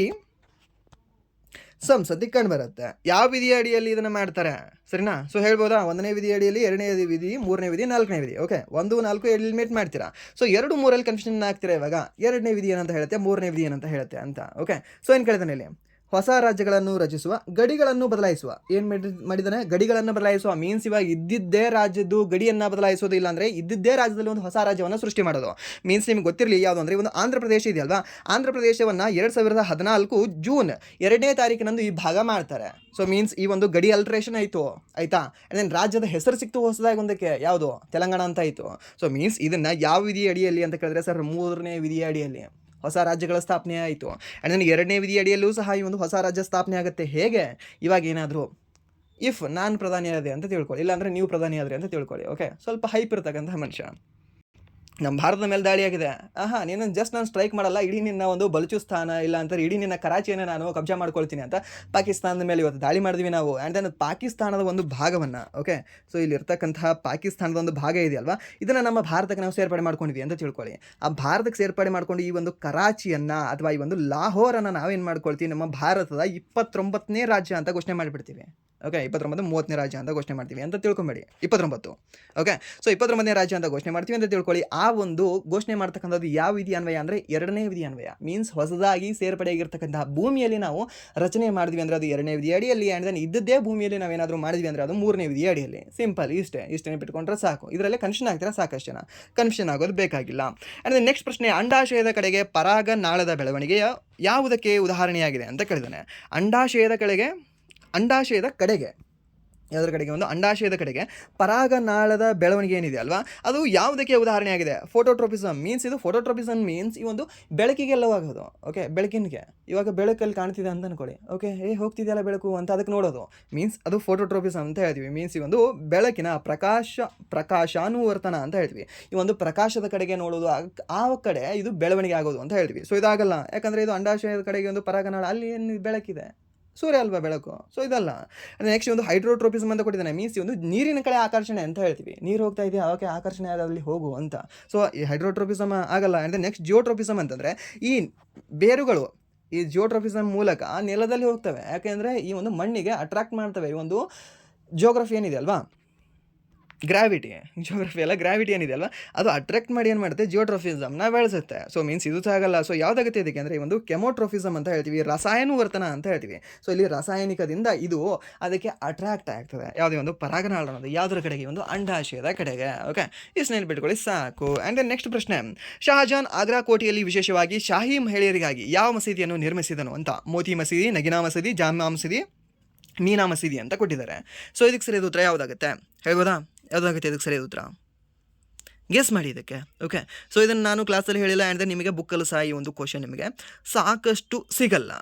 ಈ ಸಂಸತ್ತಿಗೆ ಕಂಡು ಬರುತ್ತೆ. ಯಾವ ವಿಧಿಯ ಅಡಿಯಲ್ಲಿ ಇದನ್ನು ಮಾಡ್ತಾರೆ? ಸರಿನಾ? ಸೊ ಹೇಳ್ಬೋದಾ? 1ನೇ ವಿಧಿ ಅಡಿಯಲ್ಲಿ, 2ನೇ ವಿಧಿ, 3ನೇ ವಿಧಿ, 4ನೇ ವಿಧಿ. ಓಕೆ, 1, 4 ಎಲಿಮಿನೇಟ್ ಮಾಡ್ತೀರಾ. ಸೊ 2, 3 ಕನ್ಫ್ಯೂಷನ್ ಆಗ್ತೀರಾ. ಇವಾಗ 2ನೇ ವಿಧಿ ಏನಂತ ಹೇಳುತ್ತೆ, 3ನೇ ವಿಧಿ ಏನಂತ ಹೇಳುತ್ತೆ ಅಂತ. ಓಕೆ, ಸೊ ಏನು ಕೇಳ್ತಾನೆ ಇಲ್ಲಿ? ಹೊಸ ರಾಜ್ಯಗಳನ್ನು ರಚಿಸುವ, ಗಡಿಗಳನ್ನು ಬದಲಾಯಿಸುವ. ಏನು ಮಾಡಿದ್ದಾನೆ? ಗಡಿಗಳನ್ನು ಬದಲಾಯಿಸುವ. ಮೀನ್ಸ್ ಇವಾಗ ಇದ್ದಿದ್ದೇ ರಾಜ್ಯದ್ದು ಗಡಿಯನ್ನು ಬದಲಾಯಿಸೋದು, ಇಲ್ಲಾಂದರೆ ಇದ್ದಿದ್ದೇ ರಾಜ್ಯದಲ್ಲಿ ಒಂದು ಹೊಸ ರಾಜ್ಯವನ್ನು ಸೃಷ್ಟಿ ಮಾಡೋದು. ಮೀನ್ಸ್ ನಿಮ್ಗೆ ಗೊತ್ತಿರಲಿ ಯಾವುದು ಅಂದರೆ ಒಂದು ಆಂಧ್ರ ಪ್ರದೇಶ ಇದೆಯಲ್ವಾ, ಆಂಧ್ರ ಪ್ರದೇಶವನ್ನು 2014 ಜೂನ್ 2ನೇ ತಾರೀಕಿನಂದು ಈ ಭಾಗ ಮಾಡ್ತಾರೆ. ಸೊ ಮೀನ್ಸ್ ಈ ಒಂದು ಗಡಿ ಅಲ್ಟ್ರೇಷನ್ ಆಯಿತು, ಆಯಿತಾ? ಆ್ಯಂಡ್ ರಾಜ್ಯದ ಹೆಸರು ಸಿಕ್ತು ಹೊಸದಾಗಿ ಒಂದಕ್ಕೆ, ಯಾವುದು? ತೆಲಂಗಾಣ ಅಂತ ಆಯಿತು. ಸೊ ಮೀನ್ಸ್ ಇದನ್ನು ಯಾವ ವಿಧಿಯ ಅಡಿಯಲ್ಲಿ ಅಂತ ಕೇಳಿದ್ರೆ ಸರ್, 3ನೇ ವಿಧಿಯ ಅಡಿಯಲ್ಲಿ ಹೊಸ ರಾಜ್ಯಗಳ ಸ್ಥಾಪನೆ ಆಯಿತು. ಆ್ಯಂಡ್ then 2ನೇ ವಿಧಿ ಅಡಿಯಲ್ಲೂ ಸಹ ಈ ಒಂದು ಹೊಸ ರಾಜ್ಯ ಸ್ಥಾಪನೆ ಆಗುತ್ತೆ. ಹೇಗೆ? ಇವಾಗ ಏನಾದರೂ ಇಫ್ ನಾನು ಪ್ರಧಾನಿ ಆದೆ ಅಂತ ತಿಳ್ಕೊಳ್ಳಿ, ಇಲ್ಲಾಂದರೆ ನೀವು ಪ್ರಧಾನಿ ಆದ್ರಿ ಅಂತ ತಿಳ್ಕೊಳ್ಳಿ. ಓಕೆ, ಸ್ವಲ್ಪ ಹೈಪ್ ಇರ್ತಕ್ಕಂಥ ಮನುಷ್ಯ, ನಮ್ಮ ಭಾರತದ ಮೇಲೆ ದಾಳಿ ಆಗಿದೆ. ನೀನು ಜಸ್ಟ್ ನಾನು ಸ್ಟ್ರೈಕ್ ಮಾಡಲ್ಲ, ಇಡೀ ನಿನ್ನ ಒಂದು ಬಲೂಚಿಸ್ತಾನ ಇಲ್ಲ ಅಂತಾರೆ ಇಡೀ ನಿನ್ನ ಕರಾಚಿಯನ್ನು ನಾನು ಕಬ್ಜಾ ಮಾಡ್ಕೊಳ್ತೀನಿ ಅಂತ ಪಾಕಿಸ್ತಾನದ ಮೇಲೆ ಇವತ್ತು ದಾಳಿ ಮಾಡಿದ್ವಿ ನಾವು. ಆ್ಯಂಡ್ ದೆನ್ ಪಾಕಿಸ್ತಾನದ ಒಂದು ಭಾಗವನ್ನು, ಓಕೆ, ಸೊ ಇಲ್ಲಿರ್ತಕ್ಕಂತಹ ಪಾಕಿಸ್ತಾನದ ಒಂದು ಭಾಗ ಇದೆಯಲ್ವಾ, ಇದನ್ನು ನಮ್ಮ ಭಾರತಕ್ಕೆ ನಾವು ಸೇರ್ಪಡೆ ಮಾಡ್ಕೊಂಡಿದ್ವಿ ಅಂತ ತಿಳ್ಕೊಳ್ಳಿ. ಆ ಭಾರತಕ್ಕೆ ಸೇರ್ಪಡೆ ಮಾಡ್ಕೊಂಡು ಈ ಒಂದು ಕರಾಚಿಯನ್ನು ಅಥವಾ ಈ ಒಂದು ಲಾಹೋರನ್ನು ನಾವೇನು ಮಾಡ್ಕೊಳ್ತೀವಿ, ನಮ್ಮ ಭಾರತದ 29ನೇ ರಾಜ್ಯ ಅಂತ ಘೋಷಣೆ ಮಾಡಿಬಿಡ್ತೀವಿ. ಓಕೆ, 29, 30ನೇ ರಾಜ್ಯ ಅಂತ ಘೋಷಣೆ ಮಾಡ್ತೀವಿ ಅಂತ ತಿಳ್ಕೊಂಬೇಡಿ. 29. ಓಕೆ, ಸೊ 29ನೇ ರಾಜ್ಯ ಅಂತ ಘೋಷಣೆ ಮಾಡ್ತೀವಿ ಅಂತ ತಿಳ್ಕೊಳ್ಳಿ. ಆ ಒಂದು ಘೋಷಣೆ ಮಾಡ್ತಕ್ಕಂಥದ್ದು ಯಾವ ವಿಧಿ ಅನ್ವಯ ಅಂದರೆ 2ನೇ ವಿಧಿ ಅನ್ವಯ. ಮೀನ್ಸ್ ಹೊಸದಾಗಿ ಸೇರ್ಪಡೆಯಾಗಿರ್ತಕ್ಕಂತಹ ಭೂಮಿಯಲ್ಲಿ ನಾವು ರಚನೆ ಮಾಡಿದ್ವಿ ಅಂದರೆ ಅದು 2ನೇ ವಿಧಿ ಅಡಿಯಲ್ಲಿ. ಆ್ಯಂಡ್ ದೆನ್ ಇದ್ದದ್ದೇ ಭೂಮಿಯಲ್ಲಿ ನಾವೇನಾದರೂ ಮಾಡಿದ್ವಿ ಅಂದರೆ ಅದು 3ನೇ ವಿಧಿ ಅಡಿಯಲ್ಲಿ. ಸಿಂಪಲ್, ಇಷ್ಟೇ ನೆನಪಿಟ್ಕೊಂಡ್ರೆ ಸಾಕು. ಇದರಲ್ಲೇ ಕನ್ಫ್ಯೂಷನ್ ಆಗ್ತೀರಾ? ಸಾಕಷ್ಟು ಜನ ಕನ್ಫ್ಯೂಷನ್ ಆಗೋದು ಬೇಕಾಗಿಲ್ಲ. ಆ್ಯಂಡ್ ದೆನ್ ನೆಕ್ಸ್ಟ್ ಪ್ರಶ್ನೆ, ಅಂಡಾಶಯದ ಕಡೆಗೆ ಪರಾಗನಾಳದ ಬೆಳವಣಿಗೆಯ ಯಾವುದಕ್ಕೆ ಉದಾಹರಣೆಯಾಗಿದೆ ಅಂತ ಕೇಳಿದ್ದಾನೆ. ಅಂಡಾಶಯದ ಕಡೆಗೆ ಯಾವುದರ ಕಡೆಗೆ? ಒಂದು ಅಂಡಾಶಯದ ಕಡೆಗೆ ಪರಾಗನಾಳದ ಬೆಳವಣಿಗೆ ಏನಿದೆ ಅಲ್ವಾ, ಅದು ಯಾವುದಕ್ಕೆ ಉದಾಹರಣೆಯಾಗಿದೆ? ಫೋಟೋಟ್ರೋಪಿಸಮ್. ಮೀನ್ಸ್ ಇದು ಫೋಟೋಟ್ರೋಪಿಸಮ್ ಮೀನ್ಸ್ ಈ ಒಂದು ಬೆಳಕಿಗೆಲ್ಲವಾಗೋದು. ಓಕೆ, ಬೆಳಕಿನಿಗೆ ಇವಾಗ ಬೆಳಕಲ್ಲಿ ಕಾಣ್ತಿದೆ ಅಂತ ಅನ್ಕೊಳ್ಳಿ. ಓಕೆ, ಹೋಗ್ತಿದೆಯಲ್ಲ ಬೆಳಕು ಅಂತ ಅದಕ್ಕೆ ನೋಡೋದು. ಮೀನ್ಸ್ ಅದು ಫೋಟೋಟ್ರೋಪಿಸಮ್ ಅಂತ ಹೇಳ್ತೀವಿ. ಮೀನ್ಸ್ ಈ ಒಂದು ಬೆಳಕಿನ ಪ್ರಕಾಶಾನುವರ್ತನ ಅಂತ ಹೇಳ್ತೀವಿ. ಈ ಒಂದು ಪ್ರಕಾಶದ ಕಡೆಗೆ ನೋಡೋದು, ಆ ಕಡೆ ಇದು ಬೆಳವಣಿಗೆ ಆಗೋದು ಅಂತ ಹೇಳ್ತೀವಿ. ಸೊ ಇದಾಗಲ್ಲ, ಯಾಕಂದರೆ ಇದು ಅಂಡಾಶಯದ ಕಡೆಗೆ ಒಂದು ಪರಾಗನಾಳ, ಅಲ್ಲಿ ಏನು ಬೆಳಕಿದೆ, ಸೂರ್ಯ ಅಲ್ವಾ ಬೆಳಕು. ಸೊ ಇದಲ್ಲ. ನೆಕ್ಸ್ಟ್ ಒಂದು ಹೈಡ್ರೋಟ್ರೋಪಿಸಮ್ ಅಂತ ಕೊಟ್ಟಿದ್ದಾನೆ. ಮೀನ್ಸ್ ಒಂದು ನೀರಿನ ಕಡೆ ಆಕರ್ಷಣೆ ಅಂತ ಹೇಳ್ತೀವಿ. ನೀರು ಹೋಗ್ತಾ ಇದೆಯಾ, ಓಕೆ, ಆಕರ್ಷಣೆ ಆದಲ್ಲಿ ಹೋಗು ಅಂತ. ಸೊ ಈ ಹೈಡ್ರೋಟ್ರೋಪಿಸಮ್ ಆಗಲ್ಲ. ಆ್ಯಂಡ್ ನೆಕ್ಸ್ಟ್ ಜಿಯೋಟ್ರೋಪಿಸಮ್ ಅಂತಂದರೆ ಈ ಬೇರುಗಳು ಈ ಜಿಯೋಟ್ರೋಪಿಸಮ್ ಮೂಲಕ ನೆಲದಲ್ಲಿ ಹೋಗ್ತವೆ. ಯಾಕೆಂದರೆ ಈ ಒಂದು ಮಣ್ಣಿಗೆ ಅಟ್ರಾಕ್ಟ್ ಮಾಡ್ತವೆ. ಈ ಒಂದು ಜಿಯೋಗ್ರಫಿ ಏನಿದೆ ಅಲ್ವಾ, ಜಿಯೋಗ್ರಫಿ ಅಲ್ಲ, ಗ್ರಾವಿಟಿ ಏನಿದೆ ಅಲ್ವಾ, ಅದು ಅಟ್ರಾಕ್ಟ್ ಮಾಡಿ ಏನು ಮಾಡುತ್ತೆ, ಜಿಯೋಟ್ರೋಫಿಸಮ್ನ ಬೆಳೆಸುತ್ತೆ. ಸೊ ಮೀನ್ಸ್ ಇದು ಆಗಲ್ಲ. ಸೊ ಯಾವುದಾಗುತ್ತೆ ಇದಕ್ಕೆ ಅಂದರೆ ಈ ಒಂದು ಕೆಮೋಟ್ರೋಫಿಸಮ್ ಅಂತ ಹೇಳ್ತೀವಿ, ರಸಾಯನವರ್ತನ ಅಂತ ಹೇಳ್ತೀವಿ. ಸೊ ಇಲ್ಲಿ ರಾಸಾಯನಿಕದಿಂದ ಇದು ಅದಕ್ಕೆ ಅಟ್ರಾಕ್ಟ್ ಆಗ್ತದೆ. ಯಾವುದೇ ಒಂದು ಪರಾಗನಾಳ ಅನ್ನೋದು ಯಾವುದರ ಕಡೆಗೆ? ಒಂದು ಅಂಡಾಶಯದ ಕಡೆಗೆ. ಓಕೆ, ಇಷ್ಟು ನೆನಪಿಟ್ಕೊಳ್ಳಿ ಸಾಕು. ಆ್ಯಂಡ್ ದೆನ್ ನೆಕ್ಸ್ಟ್ ಪ್ರಶ್ನೆ, ಶಹಜಾನ್ ಆಗ್ರಾ ಕೋಟೆಯಲ್ಲಿ ವಿಶೇಷವಾಗಿ ಶಾಹಿ ಮಹಿಳೆಯರಿಗಾಗಿ ಯಾವ ಮಸೀದಿಯನ್ನು ನಿರ್ಮಿಸಿದನು ಅಂತ? ಮೋತಿ ಮಸೀದಿ, ನಗಿನಾ ಮಸೀದಿ, ಜಾಮಾ ಮಸೀದಿ, ಮೀನಾ ಮಸೀದಿ ಅಂತ ಕೊಟ್ಟಿದ್ದಾರೆ. ಸೊ ಇದಕ್ಕೆ ಸರಿಯಾದ ಉತ್ತರ ಯಾವುದಾಗುತ್ತೆ ಹೇಳ್ಬೋದಾ? ಯಾವುದಾಗುತ್ತೆ ಇದಕ್ಕೆ ಸರಿಯಾದ ಉತ್ತರ? ಗೆಸ್ ಮಾಡಿ ಇದಕ್ಕೆ. ಓಕೆ, ಸೊ ಇದನ್ನು ನಾನು ಕ್ಲಾಸಲ್ಲಿ ಹೇಳಿಲ್ಲ. ಆ್ಯಂಡ್ ದೆನ್ ನಿಮಗೆ ಬುಕ್ಕಲ್ಲೂ ಸಹ ಈ ಒಂದು ಕ್ವಶನ್ ನಿಮಗೆ ಸಾಕಷ್ಟು ಸಿಗಲ್ಲ.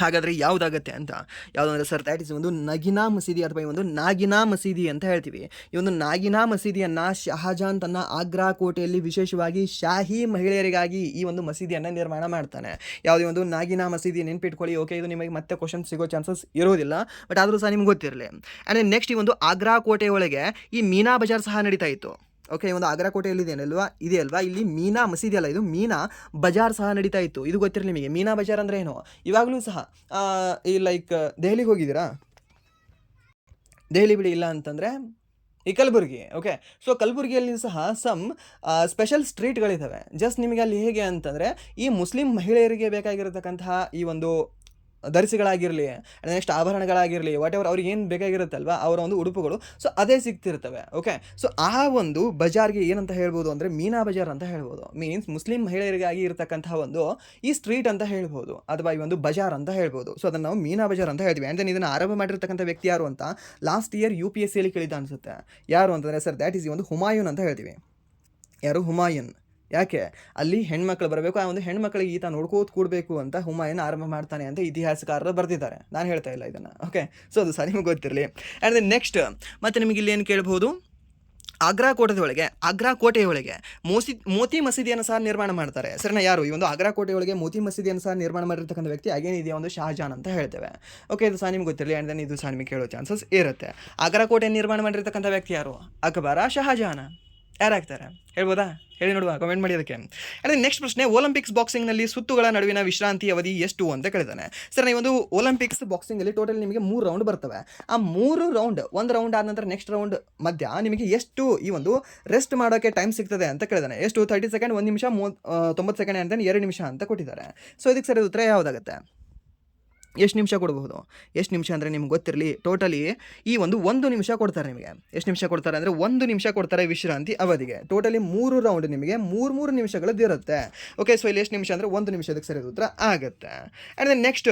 ಹಾಗಾದರೆ ಯಾವುದಾಗತ್ತೆ ಅಂತ, ಯಾವುದಂದ್ರೆ ಸರ್ ದ್ಯಾಟ್ ಇಸ್ ಒಂದು ನಗಿನಾ ಮಸೀದಿ ಅಥವಾ ಈ ಒಂದು ನಾಗಿನಾ ಮಸೀದಿ ಅಂತ ಹೇಳ್ತೀವಿ. ಈ ಒಂದು ನಾಗಿನಾ ಮಸೀದಿಯನ್ನು ಶಹಜಾನ್ ತನ್ನ ಆಗ್ರಾ ಕೋಟೆಯಲ್ಲಿ ವಿಶೇಷವಾಗಿ ಶಾಹಿ ಮಹಿಳೆಯರಿಗಾಗಿ ಈ ಒಂದು ಮಸೀದಿಯನ್ನು ನಿರ್ಮಾಣ ಮಾಡ್ತಾನೆ. ಯಾವುದೇ ಒಂದು ನಾಗಿನಾ ಮಸೀದಿ ನೆನ್ಪಿಟ್ಕೊಳ್ಳಿ. ಓಕೆ, ಇದು ನಿಮಗೆ ಮತ್ತೆ ಕ್ವಶನ್ ಸಿಗೋ ಚಾನ್ಸಸ್ ಇರೋದಿಲ್ಲ, ಬಟ್ ಆದರೂ ಸಹ ನಿಮ್ಗೆ ಗೊತ್ತಿರಲಿ. ಆ್ಯಂಡ್ ನೆಕ್ಸ್ಟ್ ಈ ಒಂದು ಆಗ್ರಾ ಕೋಟೆ ಒಳಗೆ ಈ ಮೀನಾ ಬಜಾರ್ ಸಹ ನಡೀತಾ ಇತ್ತು. ಓಕೆ, ಒಂದು ಆಗ್ರಾ ಕೋಟೆಯಲ್ಲಿ ಇದೆಯಲ್ವಾ, ಇಲ್ಲಿ ಮೀನಾ ಮಸೀದಿ ಅಲ್ಲ, ಇದು ಮೀನಾ ಬಜಾರ್ ಸಹ ನಡೀತಾ ಇತ್ತು. ಇದು ಗೊತ್ತಿರಲಿ ನಿಮಗೆ. ಮೀನಾ ಬಜಾರ್ ಅಂದರೆ ಏನು? ಇವಾಗಲೂ ಸಹ ಈ ಲೈಕ್ ದೆಹಲಿಗೆ ಹೋಗಿದ್ದೀರಾ? ದೆಹಲಿ ಬಿಡಿ, ಇಲ್ಲ ಅಂತಂದರೆ ಈ ಕಲಬುರಗಿ. ಓಕೆ, ಸೊ ಕಲಬುರಗಿಯಲ್ಲಿ ಸಹ ಸಮ್ ಸ್ಪೆಷಲ್ ಸ್ಟ್ರೀಟ್ಗಳಿದ್ದಾವೆ. ಜಸ್ಟ್ ನಿಮಗೆ ಅಲ್ಲಿ ಹೇಗೆ ಅಂತಂದರೆ ಈ ಮುಸ್ಲಿಂ ಮಹಿಳೆಯರಿಗೆ ಬೇಕಾಗಿರತಕ್ಕಂತಹ ಈ ಒಂದು ಧರಿಸಿಗಳಾಗಿರಲಿ, ನೆಕ್ಸ್ಟ್ ಆಭರಣಗಳಾಗಿರಲಿ, ವಾಟ್ ಎವರ್ ಅವ್ರಿಗೆ ಏನು ಬೇಕಾಗಿರುತ್ತಲ್ವ ಅವರ ಒಂದು ಉಡುಪುಗಳು, ಸೊ ಅದೇ ಸಿಗ್ತಿರ್ತವೆ. ಓಕೆ, ಸೊ ಆ ಒಂದು ಬಜಾರ್ಗೆ ಏನಂತ ಹೇಳ್ಬೋದು ಅಂದರೆ ಮೀನಾ ಬಜಾರ್ ಅಂತ ಹೇಳ್ಬೋದು. ಮೀನ್ಸ್ ಮುಸ್ಲಿಂ ಮಹಿಳೆಯರಿಗಾಗಿ ಇರತಕ್ಕಂತಹ ಒಂದು ಈ ಸ್ಟ್ರೀಟ್ ಅಂತ ಹೇಳ್ಬೋದು, ಅಥವಾ ಈ ಒಂದು ಬಜಾರ್ ಅಂತ ಹೇಳ್ಬೋದು. ಸೊ ಅದನ್ನು ನಾವು ಮೀನಾ ಬಜಾರ್ ಅಂತ ಹೇಳ್ತೀವಿ. ಆ್ಯಂಡ್ ದೆನ್ ಇದನ್ನು ಆರಂಭ ಮಾಡಿರ್ತಕ್ಕಂಥ ವ್ಯಕ್ತಿ ಯಾರು ಅಂತ ಲಾಸ್ಟ್ ಇಯರ್ UPSCಯಲ್ಲಿ ಕೇಳಿದ ಅನಿಸುತ್ತೆ. ಯಾರು ಅಂತಂದರೆ ಸರ್ ದ್ಯಾಟ್ ಈಸ್ ಈ ಒಂದು ಹುಮಾಯೂನ್ ಅಂತ ಹೇಳ್ತೀವಿ. ಯಾರು? ಹುಮಾಯೂನ್. ಯಾಕೆ ಅಲ್ಲಿ ಹೆಣ್ಮಕ್ಳು ಬರಬೇಕು, ಆ ಒಂದು ಹೆಣ್ಮಕ್ಳಿಗೆ ಈತ ನೋಡ್ಕೋತ ಕೂಡಬೇಕು ಅಂತ ಹುಮಾಯೂನ್ ಆರಂಭ ಮಾಡ್ತಾನೆ ಅಂತ ಇತಿಹಾಸಕಾರರು ಬರೆದಿದ್ದಾರೆ. ನಾನು ಹೇಳ್ತಾ ಇಲ್ಲ ಇದನ್ನು. ಓಕೆ, ಸೊ ಅದು ಸಹ ನಿಮಗೆ ಗೊತ್ತಿರಲಿ. ಆ್ಯಂಡ್ ದೆನ್ ನೆಕ್ಸ್ಟ್ ಮತ್ತೆ ನಿಮಗೆ ಇಲ್ಲಿ ಏನು ಕೇಳ್ಬೋದು, ಆಗ್ರಾ ಕೋಟೆಯೊಳಗೆ ಮೋತಿ ಮಸೀದಿಯನ್ನು ಸಹ ನಿರ್ಮಾಣ ಮಾಡ್ತಾರೆ. ಸರಿನಾ? ಯಾರು? ಈ ಒಂದು ಆಗ್ರಾ ಕೋಟೆಯೊಳಗೆ ಮೋತಿ ಮಸೀದಿಯನ್ನು ಸಹ ನಿರ್ಮಾಣ ಮಾಡಿರ್ತಕ್ಕಂಥ ವ್ಯಕ್ತಿ ಅಗೇನ್ ಇದೆಯಾ ಒಂದು ಶಹಜಾನ್ ಅಂತ ಹೇಳ್ತೇವೆ. ಓಕೆ, ಇದು ಸಹ ನಿಮ್ಗೆ ಗೊತ್ತಿರಲಿ. ಆ್ಯಂಡ್ ದೆನ್ ಇದು ಸಹ ನಿಮಗೆ ಕೇಳೋ ಚಾನ್ಸಸ್ ಇರುತ್ತೆ. ಆಗ್ರಾ ಕೋಟೆ ನಿರ್ಮಾಣ ಮಾಡಿರ್ತಕ್ಕಂಥ ವ್ಯಕ್ತಿ ಯಾರು? ಅಕ್ಬರ, ಶಹಜಾನ? ಯಾರಾಗ್ತಾರೆ ಹೇಳ್ಬೋದಾ? ಹೇಳಿ ನೋಡುವ, ಕಮೆಂಟ್ ಮಾಡಿ ಅದಕ್ಕೆ. ಅದೇ ನೆಕ್ಸ್ಟ್ ಪ್ರಶ್ನೆ, ಒಲಿಂಪಿಕ್ಸ್ ಬಾಕ್ಸಿಂಗ್ನಲ್ಲಿ ಸುತ್ತುಗಳ ನಡುವಿನ ವಿಶ್ರಾಂತಿ ಅವಧಿ ಎಷ್ಟು ಅಂತ ಕೇಳಿದಾನೆ. ಸರ್, ಈ ಒಂದು ಒಲಿಂಪಿಕ್ಸ್ ಬಾಕ್ಸಿಂಗಲ್ಲಿ ಟೋಟಲ್ ನಿಮಗೆ 3 ರೌಂಡ್ ಬರ್ತವೆ. ಆ 3 ರೌಂಡ್, ಒಂದು ರೌಂಡ್ ಆದ ನಂತರ ನೆಕ್ಸ್ಟ್ ರೌಂಡ್ ಮಧ್ಯ ನಿಮಗೆ ಎಷ್ಟು ಈ ಒಂದು ರೆಸ್ಟ್ ಮಾಡೋಕ್ಕೆ ಟೈಮ್ ಸಿಗ್ತದೆ ಅಂತ ಕೇಳಿದಾನೆ. ಎಷ್ಟು? 30 ಸೆಕೆಂಡ್, 1 ನಿಮಿಷ, 90 ಸೆಕೆಂಡ್, ಆ್ಯಂಡ್ ದೆನ್ 2 ನಿಮಿಷ ಅಂತ ಕೊಟ್ಟಿದ್ದಾರೆ. ಸೊ ಇದಕ್ಕೆ ಸರಿ ಉತ್ತರ ಯಾವುದಾಗುತ್ತೆ? ಎಷ್ಟು ನಿಮಿಷ ಕೊಡಬಹುದು? ಎಷ್ಟು ನಿಮಿಷ ಅಂದರೆ ನಿಮ್ಗೆ ಗೊತ್ತಿರಲಿ, ಟೋಟಲಿ ಈ ಒಂದು ನಿಮಿಷ ಕೊಡ್ತಾರೆ ನಿಮಗೆ. ಎಷ್ಟು ನಿಮಿಷ ಕೊಡ್ತಾರೆ ಅಂದರೆ 1 ನಿಮಿಷ ಕೊಡ್ತಾರೆ ವಿಶ್ರಾಂತಿ ಅವಧಿಗೆ. ಟೋಟಲಿ 3 ರೌಂಡ್ ನಿಮಗೆ 3 ನಿಮಿಷಗಳದ್ದು ಇರುತ್ತೆ. ಓಕೆ, ಸೊ ಇಲ್ಲಿ ಎಷ್ಟು ನಿಮಿಷ ಅಂದರೆ 1 ನಿಮಿಷದಕ್ಕೆ ಸರಿಯಾದ ಉತ್ತರ ಆಗುತ್ತೆ. ಆ್ಯಂಡ್ ದೆನ್ ನೆಕ್ಸ್ಟ್,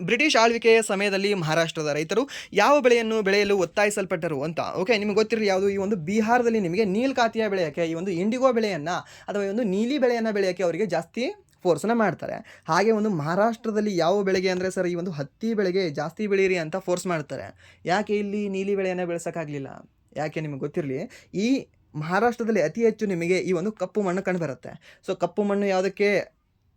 ಬ್ರಿಟಿಷ್ ಆಳ್ವಿಕೆಯ ಸಮಯದಲ್ಲಿ ಮಹಾರಾಷ್ಟ್ರದ ರೈತರು ಯಾವ ಬೆಳೆಯನ್ನು ಬೆಳೆಯಲು ಒತ್ತಾಯಿಸಲ್ಪಟ್ಟರು ಅಂತ. ಓಕೆ, ನಿಮಗೆ ಗೊತ್ತಿರಲಿ ಯಾವುದು? ಈ ಒಂದು ಬಿಹಾರದಲ್ಲಿ ನಿಮಗೆ ನೀಲ್ಕಾತಿಯ ಬೆಳೆಯೋಕ್ಕೆ, ಈ ಒಂದು ಇಂಡಿಗೋ ಬೆಳೆಯನ್ನು ಅಥವಾ ಈ ಒಂದು ನೀಲಿ ಬೆಳೆಯನ್ನು ಬೆಳೆಯೋಕ್ಕೆ ಅವರಿಗೆ ಜಾಸ್ತಿ ಫೋರ್ಸನ್ನು ಮಾಡ್ತಾರೆ. ಹಾಗೆ ಒಂದು ಮಹಾರಾಷ್ಟ್ರದಲ್ಲಿ ಯಾವ ಬೆಳೆಗೆ ಅಂದರೆ ಸರ್ ಈ ಒಂದು ಹತ್ತಿ ಬೆಳೆಗೆ ಜಾಸ್ತಿ ಬೆಳೀರಿ ಅಂತ ಫೋರ್ಸ್ ಮಾಡ್ತಾರೆ. ಯಾಕೆ ಇಲ್ಲಿ ನೀಲಿ ಬೆಳೆಯನ್ನು ಬೆಳೆಸೋಕ್ಕಾಗಲಿಲ್ಲ? ಯಾಕೆ ನಿಮಗೆ ಗೊತ್ತಿರಲಿ, ಈ ಮಹಾರಾಷ್ಟ್ರದಲ್ಲಿ ಅತಿ ಹೆಚ್ಚು ನಿಮಗೆ ಈ ಒಂದು ಕಪ್ಪು ಮಣ್ಣು ಕಂಡುಬರುತ್ತೆ. ಸೊ ಕಪ್ಪು ಮಣ್ಣು ಯಾವುದಕ್ಕೆ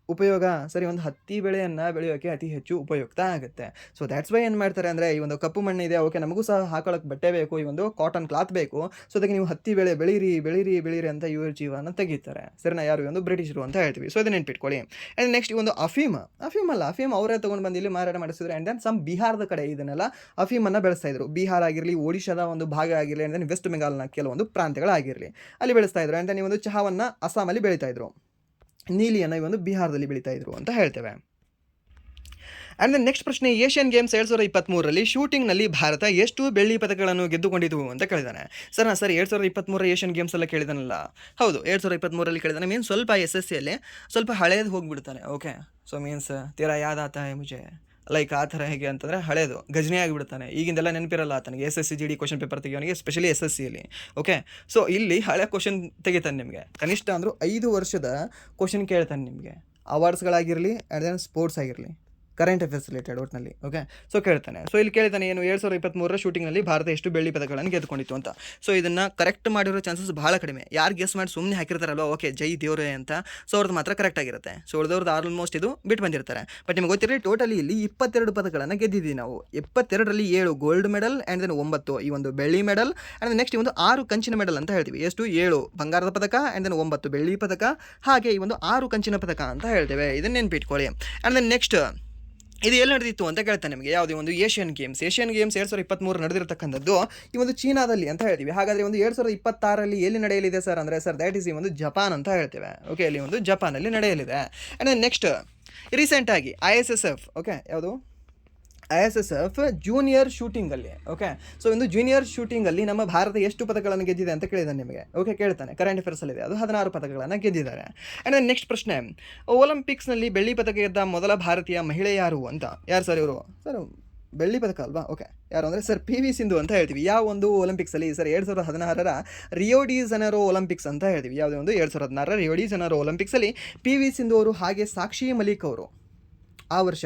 ಉಪಯೋಗ? ಸರಿ, ಒಂದು ಹತ್ತಿ ಬೆಳೆಯನ್ನು ಬೆಳೆಯೋಕ್ಕೆ ಅತಿ ಹೆಚ್ಚು ಉಪಯುಕ್ತ ಆಗುತ್ತೆ. ಸೊ ದ್ಯಾಟ್ಸ್ ವೈ ಏನು ಮಾಡ್ತಾರೆ ಅಂದರೆ ಈ ಒಂದು ಕಪ್ಪು ಮಣ್ಣು ಇದೆ, ಓಕೆ, ನಮಗೂ ಸಹ ಹಾಕೊಳ್ಳೋಕೆ ಬಟ್ಟೆ ಬೇಕು, ಈ ಒಂದು ಕಾಟನ್ ಕ್ಲಾತ್ ಬೇಕು, ಸೊ ಅದಕ್ಕೆ ನೀವು ಹತ್ತಿ ಬೆಳೆ ಬೆಳೀರಿ ಅಂತ ಇವ್ರ ಜೀವನ ತೆಗಿತಾರೆ. ಸರಿನಾ? ಯಾರು? ಒಂದು ಬ್ರಿಟಿಷರು ಅಂತ ಹೇಳ್ತೀವಿ. ಸೊ ಇದನ್ನ ನೆನ್ಪಿಟ್ಕೊಳ್ಳಿ. ಆ್ಯಂಡ್ ನೆಕ್ಸ್ಟ್ ಈ ಒಂದು ಅಫೀಮ್ ಅವರೇ ತೊಗೊಂಡು ಬಂದು ಇಲ್ಲಿ ಮಾರಾಟ ಮಾಡಿಸಿದ್ರು. ಆ್ಯಂಡ್ ದೆನ್ ಸಮ್ ಬಿಹಾರದ ಕಡೆ ಇದನ್ನೆಲ್ಲ ಅಫೀಮನ್ನು ಬೆಳೆಸ್ತಾ ಇದ್ರು. ಬಿಹಾರ ಆಗಿರಲಿ, ಒಡಿಶಾದ ಒಂದು ಭಾಗ ಆಗಿರಲಿ, ಆ್ಯಂಡ್ ದೆನ್ ವೆಸ್ಟ್ ಬೆಂಗಾಲ್ನ ಕೆಲವೊಂದು ಪ್ರಾಂತ್ಯಗಳಾಗಿರಲಿ, ಅಲ್ಲಿ ಬೆಳೆಸ್ತಾ ಇದ್ರು. ಆ್ಯಂಡ್ ದೆನ್ ಈ ಒಂದು ಚಹಾವನ್ನು ಅಸ್ಸಾಮಲ್ಲಿ ಬೆಳೀತಾ ಇದ್ರು, ನೀಲಿಯನ್ನು ಈ ಒಂದು ಬಿಹಾರದಲ್ಲಿ ಬೆಳೀತಾ ಇದ್ರು ಅಂತ ಹೇಳ್ತೇವೆ. ಆ್ಯಂಡ್ ದೆನ್ ನೆಕ್ಸ್ಟ್ ಪ್ರಶ್ನೆ, ಏಷ್ಯನ್ ಗೇಮ್ಸ್ 2023ರಲ್ಲಿ ಶೂಟಿಂಗ್ನಲ್ಲಿ ಭಾರತ ಎಷ್ಟು ಬೆಳ್ಳಿ ಪದಕಗಳನ್ನು ಗೆದ್ದುಕೊಂಡಿತು ಅಂತ ಕೇಳಿದಾನೆ. ಸರ್ 2023 ಏಷ್ಯನ್ ಗೇಮ್ಸ್ ಎಲ್ಲ ಕೇಳಿದಾನಲ್ಲ? ಹೌದು, 2023ರಲ್ಲಿ ಕೇಳಿದಾನೆ. ಮೀನ್ಸ್ ಸ್ವಲ್ಪ SSCಯಲ್ಲಿ ಸ್ವಲ್ಪ ಹಳೇದು ಹೋಗಿಬಿಡ್ತಾನೆ. ಓಕೆ, ಸೊ ಮೀನ್ಸ್ ತೀರಾ ಯಾದ ಆತ ಹೈ ಮುಜೆ, ಲೈಕ್ ಆ ಥರ ಹೇಗೆ ಅಂತಂದರೆ ಹಳೇದು ಗಜನಿ ಆಗಿಬಿಡ್ತಾನೆ. ಈಗಿಂದೆಲ್ಲ ನೆನಪಿರಲ್ಲ ಆತನಿಗೆ. SSC GD ಕ್ವಶನ್ ಪೇಪರ್ ತೆಗಿಯೋನಿಗೆ, ಎಸ್ಪೆಷಲಿ SSCಯಲ್ಲಿ. ಓಕೆ, ಸೊ ಇಲ್ಲಿ ಹಳೆ ಕ್ವಶನ್ ತೆಗಿತಾನೆ ನಿಮಗೆ. ಕನಿಷ್ಠ ಅಂದರೂ 5 ವರ್ಷದ ಕ್ವಶನ್ ಕೇಳ್ತಾನೆ ನಿಮಗೆ. ಅವಾರ್ಡ್ಸ್ಗಳಾಗಿರಲಿ, ಆ್ಯಂಡ್ ದೆನ್ ಸ್ಪೋರ್ಟ್ಸ್ ಆಗಿರಲಿ, ಕರೆಂಟ್ ಅಫೇರ್ಸ್ ರಿಲೇಟೆಡ್ ಒಟ್ಟಿನಲ್ಲಿ. ಓಕೆ, ಸೊ ಕೇಳ್ತಾನೆ. ಸೊ ಇಲ್ಲಿ ಕೇಳ್ತಾನೆ ಏನು, 2023 ಶೂಟಿಂಗ್ನಲ್ಲಿ ಭಾರತ ಎಷ್ಟು ಬೆಳ್ಳಿ ಪದಕಗಳನ್ನು ಗೆದ್ದುಕೊಂಡಿತ್ತು ಅಂತ. ಸೊ ಇದನ್ನು ಕರೆಕ್ಟ್ ಮಾಡಿರೋ ಚಾನ್ಸಸ್ ಭಾಳ ಕಡಿಮೆ. ಯಾರು ಗೆಸ್ ಮಾಡಿ ಸುಮ್ಮನೆ ಹಾಕಿರ್ತಾರಲ್ವ, ಓಕೆ ಜೈ ದೇವ್ರೆ ಅಂತ, ಸೊ ಅವ್ರದ್ದು ಮಾತ್ರ ಕರೆಕ್ಟ್ ಆಗಿರುತ್ತೆ. ಸೊ ಉಳಿದವ್ರದ್ದು ಆಲ್ಮೋಸ್ಟ್ ಇದು ಬಿಟ್ಟು ಬಂದಿರ್ತಾರೆ. ಬಟ್ ನಿಮಗೆ ಗೊತ್ತಿರಲಿ, ಟೋಟಲಿ ಇಲ್ಲಿ 22 ಪದಕಗಳನ್ನು ಗೆದ್ದಿದ್ದೀವಿ ನಾವು. 22ರಲ್ಲಿ 7 ಗೋಲ್ಡ್ ಮೆಡಲ್, ಆ್ಯಂಡ್ ದೆನ್ 9 ಈ ಒಂದು ಬೆಳ್ಳಿ ಮೆಡಲ್, ಆ್ಯಂಡ್ ನೆಕ್ಸ್ಟ್ ಈ ಒಂದು 6 ಕಂಚಿನ ಮೆಡಲ್ ಅಂತ ಹೇಳ್ತೀವಿ. ಎಷ್ಟು? 7 ಬಂಗಾರದ ಪದಕ, ಆ್ಯಂಡ್ ದೆನ್ 9 ಬೆಳ್ಳಿ ಪದಕ, ಹಾಗೆ ಈ ಒಂದು 6 ಕಂಚಿನ ಪದಕ ಅಂತ ಹೇಳ್ತೇವೆ. ಇದನ್ನು ನೆನ್ಪಿಟ್ಕೊಳ್ಳಿ. ಆ್ಯಂಡ್ ದೆನ್ ನೆಕ್ಸ್ಟ್, ಇದು ಎಲ್ಲಿ ನಡೆದಿತ್ತು ಅಂತ ಕೇಳ್ತಾನೆ ನಿಮಗೆ. ಯಾವುದೇ ಒಂದು ಏಷ್ಯನ್ ಗೇಮ್ಸ್ 2023 ನಡೆದಿರತಕ್ಕಂಥದ್ದು ಈ ಒಂದು ಚೀನಾದಲ್ಲಿ ಅಂತ ಹೇಳ್ತೀವಿ. ಹಾಗಾದರೆ ಒಂದು 2026ರಲ್ಲಿ ಎಲ್ಲಿ ನಡೆಯಲಿದೆ ಸರ್ ಅಂದರೆ ಸರ್ ದ್ಯಾಟ್ ಈಸ್ ಈ ಒಂದು ಜಪಾನ್ ಅಂತ ಹೇಳ್ತೇವೆ. ಓಕೆ, ಇಲ್ಲಿ ಒಂದು ಜಪಾನಲ್ಲಿ ನಡೆಯಲಿದೆ. ಆ್ಯಂಡ್ ನೆಕ್ಸ್ಟ್, ರೀಸೆಂಟಾಗಿ ISSF, ಓಕೆ, ಯಾವುದು ISSF ಜೂನಿಯರ್ ಶೂಟಿಂಗಲ್ಲಿ. ಓಕೆ, ಸೊ ಒಂದು ಜೂನಿಯರ್ ಶೂಟಿಂಗಲ್ಲಿ ನಮ್ಮ ಭಾರತ ಎಷ್ಟು ಪದಕಗಳನ್ನು ಗೆದ್ದಿದೆ ಅಂತ ಕೇಳಿದಾನೆ ನಿಮಗೆ. ಓಕೆ, ಕೇಳ್ತಾನೆ. ಕರೆಂಟ್ ಅಫೇರ್ಸಲ್ಲಿದೆ, ಅದು 16 ಪದಕಗಳನ್ನು ಗೆದ್ದಿದ್ದಾರೆ. ಆ್ಯಂಡ್ ನೆಕ್ಸ್ಟ್ ಪ್ರಶ್ನೆ, ಒಲಿಂಪಿಕ್ಸ್ನಲ್ಲಿ ಬೆಳ್ಳಿ ಪದಕ ಗೆದ್ದ ಮೊದಲ ಭಾರತೀಯ ಮಹಿಳೆ ಯಾರು ಅಂತ. ಯಾರು ಸರ್ ಇವರು? ಸರ್ ಬೆಳ್ಳಿ ಪದಕ ಅಲ್ವಾ? ಓಕೆ, ಯಾರು ಅಂದರೆ ಸರ್ PV ಸಿಂಧು ಅಂತ ಹೇಳ್ತೀವಿ. ಯಾವ ಒಂದು ಒಲಿಂಪಿಕ್ಸಲ್ಲಿ ಸರ್? 2016ರ ರಿಯೋ ಡಿ ಜನರೋ ಒಲಿಂಪಿಕ್ಸ್ ಅಂತ ಹೇಳ್ತೀವಿ. ಯಾವುದೇ ಒಂದು 2016ರ ರಿಯೋ ಡಿ ಜನರೋ ಒಲಿಂಪಿಕ್ಸಲ್ಲಿ PV ಸಿಂಧು ಅವರು, ಹಾಗೆ ಸಾಕ್ಷಿ ಮಲಿಕ್ ಅವರು ಆ ವರ್ಷ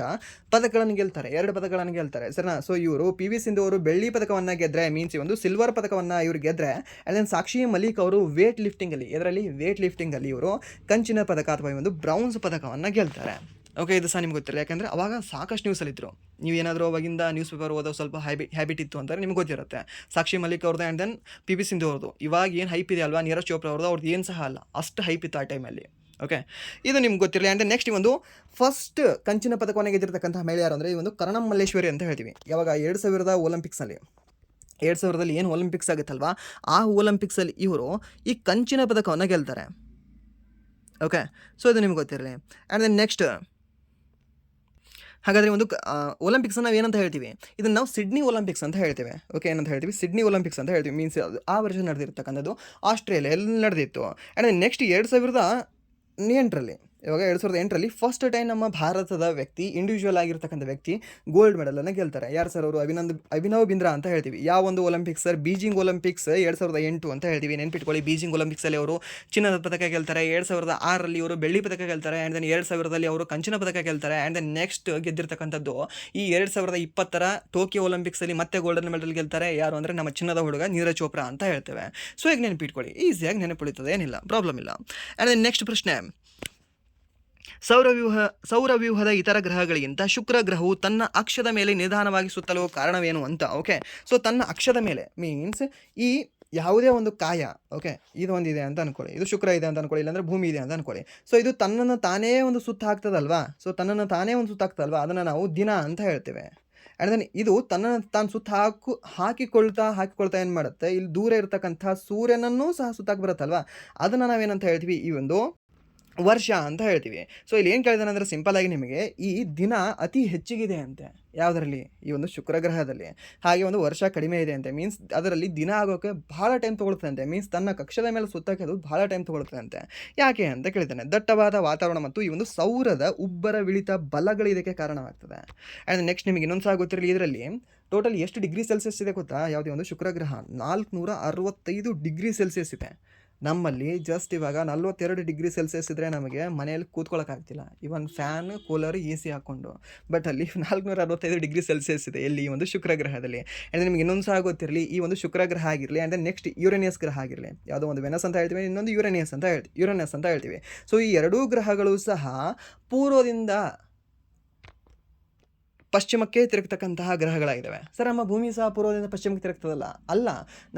ಪದಕಗಳನ್ನು ಗೆಲ್ತಾರೆ, 2 ಪದಕಗಳನ್ನು ಗೆಲ್ತಾರೆ ಸರಿನಾ. ಸೊ ಇವರು ಪಿ ವಿ ಸಿಂಧು ಅವರು ಬೆಳ್ಳಿ ಪದಕವನ್ನು ಗೆದ್ದರೆ, ಮೀನ್ಸ್ ಈ ಒಂದು ಸಿಲ್ವರ್ ಪದಕವನ್ನು ಇವರು ಗೆದ್ದರೆ, ಆ್ಯಂಡ್ ದೆನ್ ಸಾಕ್ಷಿ ಮಲಿಕ್ ಅವರು ವೇಟ್ ಲಿಫ್ಟಿಂಗಲ್ಲಿ ಇವರು ಕಂಚಿನ ಪದಕ ಅಥವಾ ಈ ಒಂದು ಬ್ರೌನ್ಸ್ ಪದಕವನ್ನು ಗೆಲ್ತಾರೆ. ಓಕೆ, ಇದು ಸಹ ನಿಮ್ಗೆ ಗೊತ್ತಿರಲ್ಲ, ಯಾಕಂದರೆ ಅವಾಗ ಸಾಕಷ್ಟು ನ್ಯೂಸಲ್ಲಿದ್ದರು. ನೀವೇನಾದರೂ ಅವಾಗಿಂದ ನ್ಯೂಸ್ ಪೇಪರ್ ಓದೋ ಸ್ವಲ್ಪ ಹ್ಯಾಬಿಟ್ ಇತ್ತು ಅಂತಾರೆ ನಿಮ್ಗೆ ಗೊತ್ತಿರುತ್ತೆ. ಸಾಕ್ಷಿ ಮಲಿಕ್ ಅವ್ರದ್ದು and then P V Sindhu ಅವ್ರದ್ದು ಇವಾಗ ಏನು ಹೈಪ್ ಇದೆ ಅಲ್ವಾ, ನೀರಜ್ ಚೋಪ್ರಾ ಅವ್ರದ್ದು ಏನು ಸಹ ಅಲ್ಲ, ಅಷ್ಟು ಹೈಪ್ ಇತ್ತು ಆ ಟೈಮಲ್ಲಿ. ಓಕೆ, ಇದು ನಿಮ್ಗೆ ಗೊತ್ತಿರಲಿ. ಆ್ಯಂಡ್ ನೆಕ್ಸ್ಟ್ ಒಂದು ಫಸ್ಟ್ ಕಂಚಿನ ಪದಕವನ್ನು ಗೆದ್ದಿರ್ತಕ್ಕಂಥ ಮಹಿಳೆ ಯಾರು ಅಂದರೆ ಈ ಒಂದು ಕರ್ಣಂ ಮಲ್ಲೇಶ್ವರಿ ಅಂತ ಹೇಳ್ತೀವಿ. ಯಾವಾಗ 2000 ಒಲಿಂಪಿಕ್ಸಲ್ಲಿ 2000 ಏನು ಒಲಿಂಪಿಕ್ಸ್ ಆಗುತ್ತಲ್ವಾ, ಆ ಒಲಿಂಪಿಕ್ಸಲ್ಲಿ ಇವರು ಈ ಕಂಚಿನ ಪದಕವನ್ನು ಗೆಲ್ತಾರೆ. ಓಕೆ, ಸೊ ಇದು ನಿಮ್ಗೆ ಗೊತ್ತಿರಲಿ. ಆ್ಯಂಡ್ ದೆನ್ ನೆಕ್ಸ್ಟ್ ಹಾಗಾದರೆ ಒಂದು ಒಲಿಂಪಿಕ್ಸ್ ನಾವು ಏನಂತ ಹೇಳ್ತೀವಿ, ಇದನ್ನು ನಾವು ಸಿಡ್ನಿ ಒಲಿಂಪಿಕ್ಸ್ ಅಂತ ಹೇಳ್ತೇವೆ. ಓಕೆ, ಏನಂತ ಹೇಳ್ತೀವಿ, ಸಿಡ್ನಿ ಒಲಿಂಪಿಕ್ಸ್ ಅಂತ ಹೇಳ್ತೀವಿ. ಮೀನ್ಸ್ ಆ ವರ್ಷ ನಡೆದಿರ್ತಕ್ಕಂಥದ್ದು ಆಸ್ಟ್ರೇಲಿಯಲ್ಲಿ ನಡೆದಿತ್ತು. ಆ್ಯಂಡ್ ನೆಕ್ಸ್ಟ್ 2008ರಲ್ಲಿ, ಇವಾಗ 2008ರಲ್ಲಿ ಫಸ್ಟ್ ಟೈಮ್ ನಮ್ಮ ಭಾರತದ ವ್ಯಕ್ತಿ, ಇಂಡಿವಿಜುವಲ್ ಆಗಿರ್ತಕ್ಕಂಥ ವ್ಯಕ್ತಿ ಗೋಲ್ಡ್ ಮೆಡಲನ್ನು ಗೆಲ್ತಾರೆ. ಯಾರು ಸರ್ ಅವರು? ಅಭಿನವ್ ಬಿಂದ್ರಾ ಅಂತ ಹೇಳ್ತೀವಿ. ಯಾವ ಒಂದು ಒಲಿಂಪಿಕ್ಸ್ ಸರ್? ಬೀಜಿಂಗ್ ಒಲಿಂಪಿಕ್ಸ್ 2008 ಅಂತ ಹೇಳ್ತೀವಿ, ನೆನ್ಪಿಟ್ಕೊಳ್ಳಿ. ಬೀಜಿಂಗ್ ಒಲಿಂಪಿಕ್ಸಲ್ಲಿ ಅವರು ಚಿನ್ನದ ಪದಕ ಗೆಲ್ತಾರೆ. 2006ರಲ್ಲಿ ಇವರು ಬೆಳ್ಳಿ ಪದಕ ಗೆಲ್ತಾರೆ. ಆ್ಯಂಡ್ ದೆನ್ 2000ರಲ್ಲಿ ಅವರು ಕಂಚಿನ ಪದಕ ಗೆಲ್ತಾರೆ. ಆ್ಯಂಡ್ ದೆನ್ ನೆಕ್ಸ್ಟ್ ಗೆದ್ದಿರ್ತಕ್ಕಂಥದ್ದು ಈ 2020 ಟೋಕಿಯೋ ಒಲಿಂಪಿಕ್ಸಲ್ಲಿ ಮತ್ತೆ ಗೋಲ್ಡನ್ ಮೆಡಲ್ ಗೆಲ್ತಾರೆ. ಯಾರು ಅಂದರೆ ನಮ್ಮ ಚಿನ್ನದ ಹುಡುಗ ನೀರಜ್ ಚೋಪ್ರಾ ಅಂತ ಹೇಳ್ತೇವೆ. ಸೊ ಈಗ ನೆನಪಿಟ್ಕೊಳ್ಳಿ, ಈಸಿಯಾಗಿ ನೆನಪುಳಿತದೆ, ಏನಿಲ್ಲ, ಪ್ರಾಬ್ಲಮ್ ಇಲ್ಲ. ಆ್ಯಂಡ್ ದೆನ್ ನೆಕ್ಸ್ಟ್ ಪ್ರಶ್ನೆ, ಸೌರವ್ಯೂಹದ ಇತರ ಗ್ರಹಗಳಿಗಿಂತ ಶುಕ್ರ ಗ್ರಹವು ತನ್ನ ಅಕ್ಷದ ಮೇಲೆ ನಿಧಾನವಾಗಿ ಸುತ್ತಲು ಕಾರಣವೇನು ಅಂತ. ಓಕೆ, ಸೊ ತನ್ನ ಅಕ್ಷದ ಮೇಲೆ ಮೀನ್ಸ್ ಈ ಯಾವುದೇ ಒಂದು ಕಾಯ, ಓಕೆ, ಇದು ಒಂದಿದೆ ಅಂತ ಅಂದ್ಕೊಳ್ಳಿ, ಇದು ಶುಕ್ರ ಇದೆ ಅಂತ ಅಂದ್ಕೊಳ್ಳಿ, ಇಲ್ಲಾಂದರೆ ಭೂಮಿ ಇದೆ ಅಂತ ಅಂದ್ಕೊಳ್ಳಿ. ಸೊ ಇದು ತನ್ನನ್ನು ತಾನೇ ಒಂದು ಸುತ್ತ ಹಾಕ್ತದಲ್ವಾ, ಸೊ ತನ್ನನ್ನು ತಾನೇ ಒಂದು ಸುತ್ತ ಹಾಕ್ತದಲ್ವಾ, ಅದನ್ನು ನಾವು ದಿನ ಅಂತ ಹೇಳ್ತೇವೆ. ಆ್ಯಂಡ್ ದೆನ್ ಇದು ತನ್ನನ್ನು ತಾನು ಸುತ್ತ ಹಾಕಿಕೊಳ್ತಾ ಏನು ಮಾಡುತ್ತೆ, ಇಲ್ಲಿ ದೂರ ಇರತಕ್ಕಂಥ ಸೂರ್ಯನನ್ನೂ ಸಹ ಸುತ್ತಾಕಿ ಬರುತ್ತಲ್ವಾ, ಅದನ್ನು ನಾವೇನಂತ ಹೇಳ್ತೀವಿ, ಈ ಒಂದು ವರ್ಷ ಅಂತ ಹೇಳ್ತೀವಿ. ಸೊ ಇಲ್ಲಿ ಏನು ಕೇಳಿದಾನೆ ಅಂದರೆ ಸಿಂಪಲ್ಲಾಗಿ ನಿಮಗೆ ಈ ದಿನ ಅತಿ ಹೆಚ್ಚಿಗಿದೆ ಅಂತೆ, ಯಾವುದರಲ್ಲಿ? ಈ ಒಂದು ಶುಕ್ರ ಗ್ರಹದಲ್ಲಿ. ಹಾಗೆ ಒಂದು ವರ್ಷ ಕಡಿಮೆ ಇದೆ ಅಂತೆ, ಮೀನ್ಸ್ ಅದರಲ್ಲಿ ದಿನ ಆಗೋಕ್ಕೆ ಭಾಳ ಟೈಮ್ ತೊಗೊಳುತ್ತೆ ಅಂತೆ, ಮೀನ್ಸ್ ತನ್ನ ಕಕ್ಷದ ಮೇಲೆ ಸುತ್ತಕ್ಕೆ ಅದು ಭಾಳ ಟೈಮ್ ತೊಗೊಳುತ್ತೆ ಅಂತೆ. ಯಾಕೆ ಅಂತ ಕೇಳಿದ್ದಾನೆ. ದಟ್ಟವಾದ ವಾತಾವರಣ ಮತ್ತು ಈ ಒಂದು ಸೌರದ ಉಬ್ಬರವಿಳಿತ ಬಲಗಳು ಇದಕ್ಕೆ ಕಾರಣವಾಗ್ತದೆ. ಆ್ಯಂಡ್ ನೆಕ್ಸ್ಟ್ ನಿಮಗೆ ಇನ್ನೊಂದು ಸಹ ಗೊತ್ತಿರಲಿ, ಇದರಲ್ಲಿ ಟೋಟಲ್ ಎಷ್ಟು ಡಿಗ್ರಿ ಸೆಲ್ಸಿಯಸ್ ಇದೆ ಗೊತ್ತಾ? ಯಾವುದೇ ಒಂದು ಶುಕ್ರ ಗ್ರಹ 465 ಡಿಗ್ರಿ ಸೆಲ್ಸಿಯಸ್ ಇದೆ. ನಮ್ಮಲ್ಲಿ ಜಸ್ಟ್ ಇವಾಗ 42 ಡಿಗ್ರಿ ಸೆಲ್ಸಿಯಸ್ ಇದ್ದರೆ ನಮಗೆ ಮನೆಯಲ್ಲಿ ಕೂತ್ಕೊಳ್ಳೋಕ್ಕಾಗ್ತಿಲ್ಲ, ಇವನ್ ಫ್ಯಾನ್, ಕೂಲರ್, ಎ ಸಿ ಹಾಕ್ಕೊಂಡು. ಬಟ್ ಅಲ್ಲಿ 465 ಡಿಗ್ರಿ ಸೆಲ್ಸಿಯಸ್ ಇದೆ, ಎಲ್ಲಿ? ಈ ಒಂದು ಶುಕ್ರ ಗ್ರಹದಲ್ಲಿ. ಆ್ಯಂಡ್ ನಿಮ್ಗೆ ಇನ್ನೊಂದು ಸಹ ಗೊತ್ತಿರಲಿ, ಈ ಒಂದು ಶುಕ್ರ ಗ್ರಹ ಆಗಿರಲಿ ಆ್ಯಂಡ್ ನೆಕ್ಸ್ಟ್ ಯುರೇನಿಯಸ್ ಗ್ರಹ ಆಗಿರಲಿ, ಯಾವುದೋ ಒಂದು ವೆನಸ್ ಅಂತ ಹೇಳ್ತೀವಿ, ಇನ್ನೊಂದು ಯುರೇನಿಯಸ್ ಅಂತ ಹೇಳ್ತೀವಿ. ಸೊ ಈ ಎರಡೂ ಗ್ರಹಗಳು ಸಹ ಪೂರ್ವದಿಂದ ಪಶ್ಚಿಮಕ್ಕೆ ತಿರುಗ್ತಕ್ಕಂತಹ ಗ್ರಹಗಳಾಗಿದ್ದಾವೆ. ಸರ್, ನಮ್ಮ ಭೂಮಿ ಸಹ ಪೂರ್ವದಿಂದ ಪಶ್ಚಿಮಕ್ಕೆ ತಿರುಗ್ತದಲ್ಲ? ಅಲ್ಲ,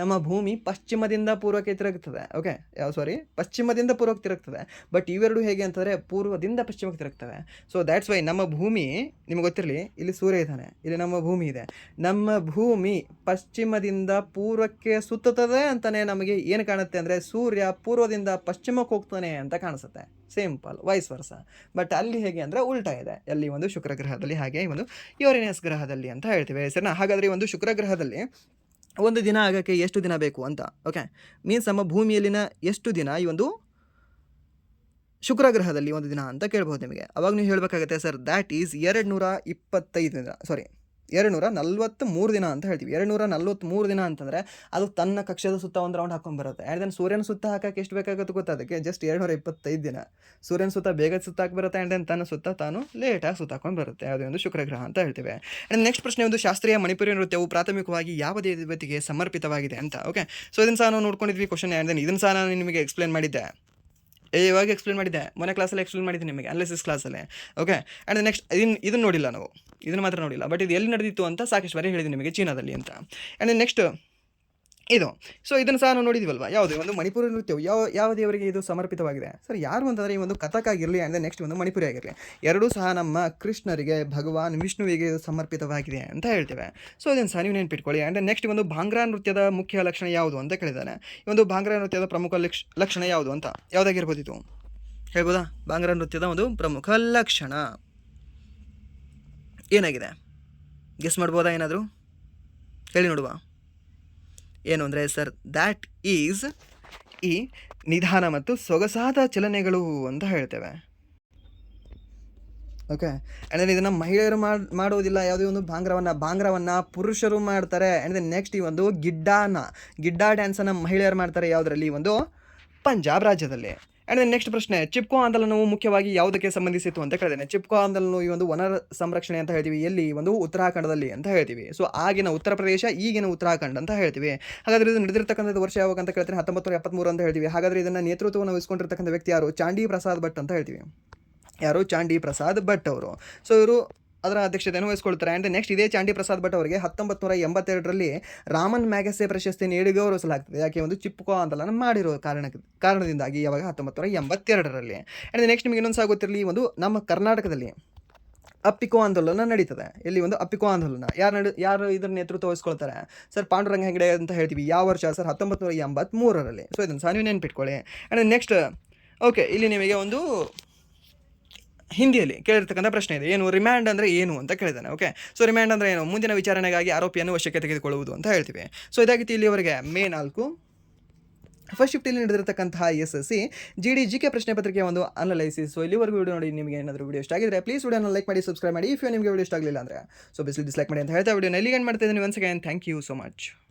ನಮ್ಮ ಭೂಮಿ ಪಶ್ಚಿಮದಿಂದ ಪೂರ್ವಕ್ಕೆ ತಿರುಗ್ತದೆ. ಓಕೆ, ಪಶ್ಚಿಮದಿಂದ ಪೂರ್ವಕ್ಕೆ ತಿರುಗ್ತದೆ. ಬಟ್ ಇವೆರಡು ಹೇಗೆ ಅಂತಂದರೆ ಪೂರ್ವದಿಂದ ಪಶ್ಚಿಮಕ್ಕೆ ತಿರುಗ್ತವೆ. ಸೊ ದ್ಯಾಟ್ಸ್ ವೈ ನಮ್ಮ ಭೂಮಿ, ನಿಮ್ಗೆ ಗೊತ್ತಿರಲಿ, ಇಲ್ಲಿ ಸೂರ್ಯ ಇದ್ದಾನೆ, ಇಲ್ಲಿ ನಮ್ಮ ಭೂಮಿ ಇದೆ. ನಮ್ಮ ಭೂಮಿ ಪಶ್ಚಿಮದಿಂದ ಪೂರ್ವಕ್ಕೆ ಸುತ್ತುತ್ತದೆ ಅಂತಲೇ ನಮಗೆ ಏನು ಕಾಣುತ್ತೆ ಅಂದರೆ ಸೂರ್ಯ ಪೂರ್ವದಿಂದ ಪಶ್ಚಿಮಕ್ಕೆ ಹೋಗ್ತಾನೆ ಅಂತ ಕಾಣಿಸುತ್ತೆ. ಸಿಂಪಲ್, ವೈಸ್ ವರ್ಸ. ಬಟ್ ಅಲ್ಲಿ ಹೇಗೆ ಅಂದರೆ ಉಲ್ಟಾ ಇದೆ, ಅಲ್ಲಿ ಒಂದು ಶುಕ್ರ ಗ್ರಹದಲ್ಲಿ, ಹಾಗೆ ಒಂದು ಯುರೇನಿಯಸ್ ಗ್ರಹದಲ್ಲಿ ಅಂತ ಹೇಳ್ತೀವಿ ಸರಿನಾ. ಹಾಗಾದರೆ ಈ ಒಂದು ಶುಕ್ರ ಗ್ರಹದಲ್ಲಿ ಒಂದು ದಿನ ಆಗೋಕ್ಕೆ ಎಷ್ಟು ದಿನ ಬೇಕು ಅಂತ. ಓಕೆ, ಮೀನ್ಸ್ ನಮ್ಮ ಭೂಮಿಯಲ್ಲಿನ ಎಷ್ಟು ದಿನ ಈ ಒಂದು ಶುಕ್ರ ಗ್ರಹದಲ್ಲಿ ಒಂದು ದಿನ ಅಂತ ಕೇಳ್ಬೋದು ನಿಮಗೆ. ಅವಾಗ ನೀವು ಹೇಳಬೇಕಾಗುತ್ತೆ ಸರ್, ದ್ಯಾಟ್ ಈಸ್ 225 ದಿನ, 243 ದಿನ ಅಂತ ಹೇಳ್ತೀವಿ. 243 ದಿನ ಅಂತಂದರೆ ಅದು ತನ್ನ ಕಕ್ಷದ ಸುತ್ತ ಒಂದು ರೌಂಡ್ ಹಾಕೊಂಡ್ಬರುತ್ತೆ. ಆ್ಯಂಡ್ ದೆನ್ ಸೂರ್ಯನ ಸುತ್ತ ಹಾಕೋಕ್ಕೆ ಎಷ್ಟು ಬೇಕಾಗುತ್ತೆ ಗೊತ್ತಾ? ಅದಕ್ಕೆ ಜಸ್ಟ್ 225 ದಿನ. ಸೂರ್ಯನ ಸುತ್ತ ಬೇಗ ಸುತ್ತಾಕಿ ಬರುತ್ತೆ, ಆ್ಯಂಡ್ ದೆನ್ ತನ್ನ ಸುತ್ತ ತಾನು ಲೇಟಾಗಿ ಸುತ್ತಾಕೊಂಡು ಬರುತ್ತೆ. ಯಾವುದೇ ಒಂದು ಶುಕ್ರ ಗ್ರಹ ಅಂತ ಹೇಳ್ತೀವಿ. ಆ್ಯಂಡ್ ನೆಕ್ಸ್ಟ್ ಪ್ರಶ್ನೆ, ಒಂದು ಶಾಸ್ತ್ರೀಯ ಮಣಿಪುರಿ ನೃತ್ಯವು ಪ್ರಾಥಮಿಕವಾಗಿ ಯಾವ ದೇವತೆಗೆ ಸಮರ್ಪಿತವಾಗಿದೆ ಅಂತ. ಓಕೆ, ಸೊ ಇದನ್ನು ಸಹ ನಾವು ನೋಡ್ಕೊಂಡಿದ್ವಿ ಕ್ವಶನ್. ಆ್ಯಂಡ್ ದೆನ್ ಇದನ್ನು ಸಹ ನಾನು ನಿಮಗೆ ಎಕ್ಸ್ಪ್ಲೇನ್ ಮಾಡಿದ್ದೆ, ಇವಾಗ ಎಕ್ಸ್ಪ್ಲೇನ್ ಮಾಡಿದ್ದೆ, ಮೊನ್ನೆ ಕ್ಲಾಸಲ್ಲಿ ಎಕ್ಸ್ಪ್ಲೇನ್ ಮಾಡಿದ್ದೀನಿ ನಿಮಗೆ, ಅನಾಲಿಸಿಸ್ ಕ್ಲಾಸಲ್ಲಿ. ಓಕೆ, ಆ್ಯಂಡ್ ನೆಕ್ಸ್ಟ್ ಇದನ್ನು ನೋಡಿಲ್ಲ ನಾವು, ಇದನ್ನು ಮಾತ್ರ ನೋಡಿಲ್ಲ. ಬಟ್ ಇದು ಎಲ್ಲಿ ನಡೆದಿತ್ತು ಅಂತ ಸಾಕಷ್ಟು ಬಾರಿ ಹೇಳಿದ್ದೀನಿ ನಿಮಗೆ, ಚೀನಾದಲ್ಲಿ ಅಂತ. ಆ್ಯಂಡ್ ನೆಕ್ಸ್ಟ್ ಇದು, ಸೊ ಇದನ್ನು ಸಹ ನಾವು ನೋಡಿದ್ದೀವಲ್ವ, ಯಾವುದೇ ಒಂದು ಮಣಿಪುರಿ ನೃತ್ಯವು ಯಾವ ದೇವರಿಗೆ ಇದು ಸಮರ್ಪಿತವಾಗಿದೆ ಸರ್? ಯಾರು ಅಂತಂದರೆ ಈ ಒಂದು ಕಥಕ್ ಆಗಿರಲಿ ಆ್ಯಂಡ್ ನೆಕ್ಸ್ಟ್ ಒಂದು ಮಣಿಪುರಿ ಆಗಿರಲಿ, ಎರಡೂ ಸಹ ನಮ್ಮ ಕೃಷ್ಣರಿಗೆ, ಭಗವಾನ್ ವಿಷ್ಣುವಿಗೆ ಇದು ಸಮರ್ಪಿತವಾಗಿದೆ ಅಂತ ಹೇಳ್ತೇವೆ. ಸೊ ಇದನ್ನು ಸಹ ನೀವು ನೆನ್ಪಿಟ್ಕೊಳ್ಳಿ. ಆ್ಯಂಡ್ ನೆಕ್ಸ್ಟ್ ಒಂದು ಭಾಂಗ್ರಾ ನೃತ್ಯದ ಮುಖ್ಯ ಲಕ್ಷಣ ಯಾವುದು ಅಂತ ಕೇಳಿದ್ದಾನೆ. ಈ ಒಂದು ಭಾಂಗ್ರಾ ನೃತ್ಯದ ಪ್ರಮುಖ ಲಕ್ಷಣ ಯಾವುದು ಅಂತ, ಯಾವುದಾಗಿರ್ಬೋದು ಇದು ಹೇಳ್ಬೋದಾ? ಭಾಂಗ್ರಾ ನೃತ್ಯದ ಒಂದು ಪ್ರಮುಖ ಲಕ್ಷಣ ಏನಾಗಿದೆ? ಗೆಸ್ ಮಾಡ್ಬೋದಾ? ಏನಾದರೂ ಹೇಳಿ ನೋಡುವ. ಏನು ಅಂದರೆ ಸರ್, ದ್ಯಾಟ್ ಈಸ್ ಈ ನಿಧಾನ ಮತ್ತು ಸೊಗಸಾದ ಚಲನೆಗಳು ಅಂತ ಹೇಳ್ತೇವೆ. ಓಕೆ, ಆ್ಯಂಡ್ ದೆನ್ ಇದನ್ನು ಮಹಿಳೆಯರು ಮಾಡೋದಿಲ್ಲ, ಯಾವುದೇ ಒಂದು ಭಾಂಗ್ರವನ್ನು ಪುರುಷರು ಮಾಡ್ತಾರೆ. ಆ್ಯಂಡ್ ದೆನ್ ನೆಕ್ಸ್ಟ್ ಈ ಒಂದು ಗಿಡ್ಡಾ ಡ್ಯಾನ್ಸನ್ನು ಮಹಿಳೆಯರು ಮಾಡ್ತಾರೆ. ಯಾವುದರಲ್ಲಿ? ಒಂದು ಪಂಜಾಬ್ ರಾಜ್ಯದಲ್ಲಿ. ಆ್ಯಂಡ್ ನೆಕ್ಸ್ಟ್ ಪ್ರಶ್ನೆ, ಚಿಪ್ಕೋ ಆಂದೋಲನವು ಮುಖ್ಯವಾಗಿ ಯಾವುದಕ್ಕೆ ಸಂಬಂಧಿಸಿತ್ತು ಅಂತ ಕೇಳಿದ್ದೇನೆ. ಚಿಪ್ಕೋ ಆಂದೋಲನವು ಈ ಒಂದು ವನ ಸಂರಕ್ಷಣೆ ಅಂತ ಹೇಳ್ತೀವಿ, ಎಲ್ಲಿ ಒಂದು ಉತ್ತರಾಖಂಡದಲ್ಲಿ ಅಂತ ಹೇಳ್ತೀವಿ. ಸೊ ಆಗಿನ ಉತ್ತರ ಪ್ರದೇಶ, ಈಗಿನ ಉತ್ತರಾಖಂಡ್ ಅಂತ ಹೇಳ್ತೀವಿ. ಹಾಗಾದ್ರೆ ಇದು ನಡೆದಿರ್ತಕ್ಕಂಥದ್ದು ವರ್ಷ ಯಾವಾಗ ಅಂತ ಕೇಳ್ತೀನಿ, 1973 ಅಂತ ಹೇಳ್ತೀವಿ. ಹಾಗಾದ್ರೆ ಇದನ್ನು ನೇತೃತ್ವವನ್ನು ವಹಿಸ್ಕೊಂಡಿರ್ತಕ್ಕಂಥ ವ್ಯಕ್ತಿ ಯಾರು? ಚಾಂಡಿ ಪ್ರಸಾದ್ ಭಟ್ ಅಂತ ಹೇಳ್ತೀವಿ. ಯಾರು? ಚಾಂಡಿ ಪ್ರಸಾದ್ ಭಟ್ ಅವರು. ಸೊ ಇವರು ಅದರ ಅಧ್ಯಕ್ಷತೆಯನ್ನು ವಹಿಸ್ಕೊಳ್ತಾರೆ. ಆ್ಯಂಡ್ ನೆಕ್ಸ್ಟ್ ಇದೇ ಚಾಂಡಿ ಪ್ರಸಾದ್ ಭಟ್ ಅವರಿಗೆ 1982ರಲ್ಲಿ ರಾಮನ್ ಮ್ಯಾಗಸೆ ಪ್ರಶಸ್ತಿ ನೀಡಿ ಗೌರವಿಸಲಾಗ್ತದೆ. ಯಾಕೆ? ಒಂದು ಚಿಪ್ಕೋ ಆಂದೋಲನ ಮಾಡಿರೋ ಕಾರಣದಿಂದಾಗಿ. ಯಾವಾಗ? 1982ರಲ್ಲಿ. ಆ್ಯಂಡ್ ನೆಕ್ಸ್ಟ್ ನಿಮಗೆ ಇನ್ನೊಂದು ಗೊತ್ತಿರಲಿ, ಒಂದು ನಮ್ಮ ಕರ್ನಾಟಕದಲ್ಲಿ ಅಪ್ಪಿಕೋ ಆಂದೋಲನ ನಡೀತದೆ. ಇಲ್ಲಿ ಒಂದು ಅಪ್ಪಿಕೋ ಆಂದೋಲನ ಯಾರು ಇದರ ನೇತೃತ್ವ ವಹಿಸ್ಕೊಳ್ತಾರೆ? ಸರ್ ಪಾಂಡುರಂಗ ಹೆಗಡೆ ಅಂತ ಹೇಳ್ತೀವಿ. ಯಾವ ವರ್ಷ ಸರ್? 1983ರಲ್ಲಿ. ಸೊ ಇದನ್ನು ಸಹ ನೀವು ನೆನ್ಪಿಟ್ಕೊಳ್ಳಿ. ಆ್ಯಂಡ್ ನೆಕ್ಸ್ಟ್ ಓಕೆ, ಇಲ್ಲಿ ನಿಮಗೆ ಒಂದು ಹಿಂದಿಯಲ್ಲಿ ಕೇಳಿರ್ತಕ್ಕಂಥ ಪ್ರಶ್ನೆ ಇದೆ. ಏನು? ರಿಮ್ಯಾಂಡ್ ಅಂದರೆ ಏನು ಅಂತ ಕೇಳಿದ್ದಾನೆ. ಓಕೆ, ಸೊ ರಿಮ್ಯಾಂಡ್ ಅಂದರೆ ಏನು? ಮುಂದಿನ ವಿಚಾರಣೆಗಾಗಿ ಆರೋಪಿಯನ್ನು ವಶಕ್ಕೆ ತೆಗೆದುಕೊಳ್ಳುವುದು ಅಂತ ಹೇಳ್ತೀವಿ. ಸೊ ಇದಾಗಿತ್ತು ಇಲ್ಲಿವರೆಗೆ ಮೇ 4 ಫಸ್ಟ್ ಶಿಫ್ಟಲ್ಲಿ ನಡೆದಿರತಕ್ಕಂತಹ SSC GD ಪ್ರಶ್ನೆ ಪತ್ರಿಕೆಯ ಒಂದು ಅನಲೈಸಿಸ್. ಸೊ ಇಲ್ಲಿವರೆಗೂ ವಿಡಿಯೋ ನೋಡಿ ನಿಮಗೆ ಏನಾದರೂ ವಿಡಿಯೋ ಇಷ್ಟ ಆಗಿದ್ರೆ ಪ್ಲೀಸ್ ವಿಡಿಯೋನ ಲೈಕ್ ಮಾಡಿ, ಸಬ್ಸ್ಕ್ರೈಬ್ ಮಾಡಿ. ಇಫ್ ನಿಮಗೆ ವಿಡಿಯೋ ಇಷ್ಟ ಆಗಲಿಲ್ಲ ಅಂದರೆ ಸೊ ಬಿಸ್ಲಿ ಡಿಸ್ಲೈಕ್ ಮಾಡಿ ಅಂತ ಹೇಳ್ತಾ ವಿಡಿಯೋನ ಎಲ್ಲಿಗೆ ಏನು ಮಾಡ್ತಿದ್ದೀನಿ. Once again thank you so much.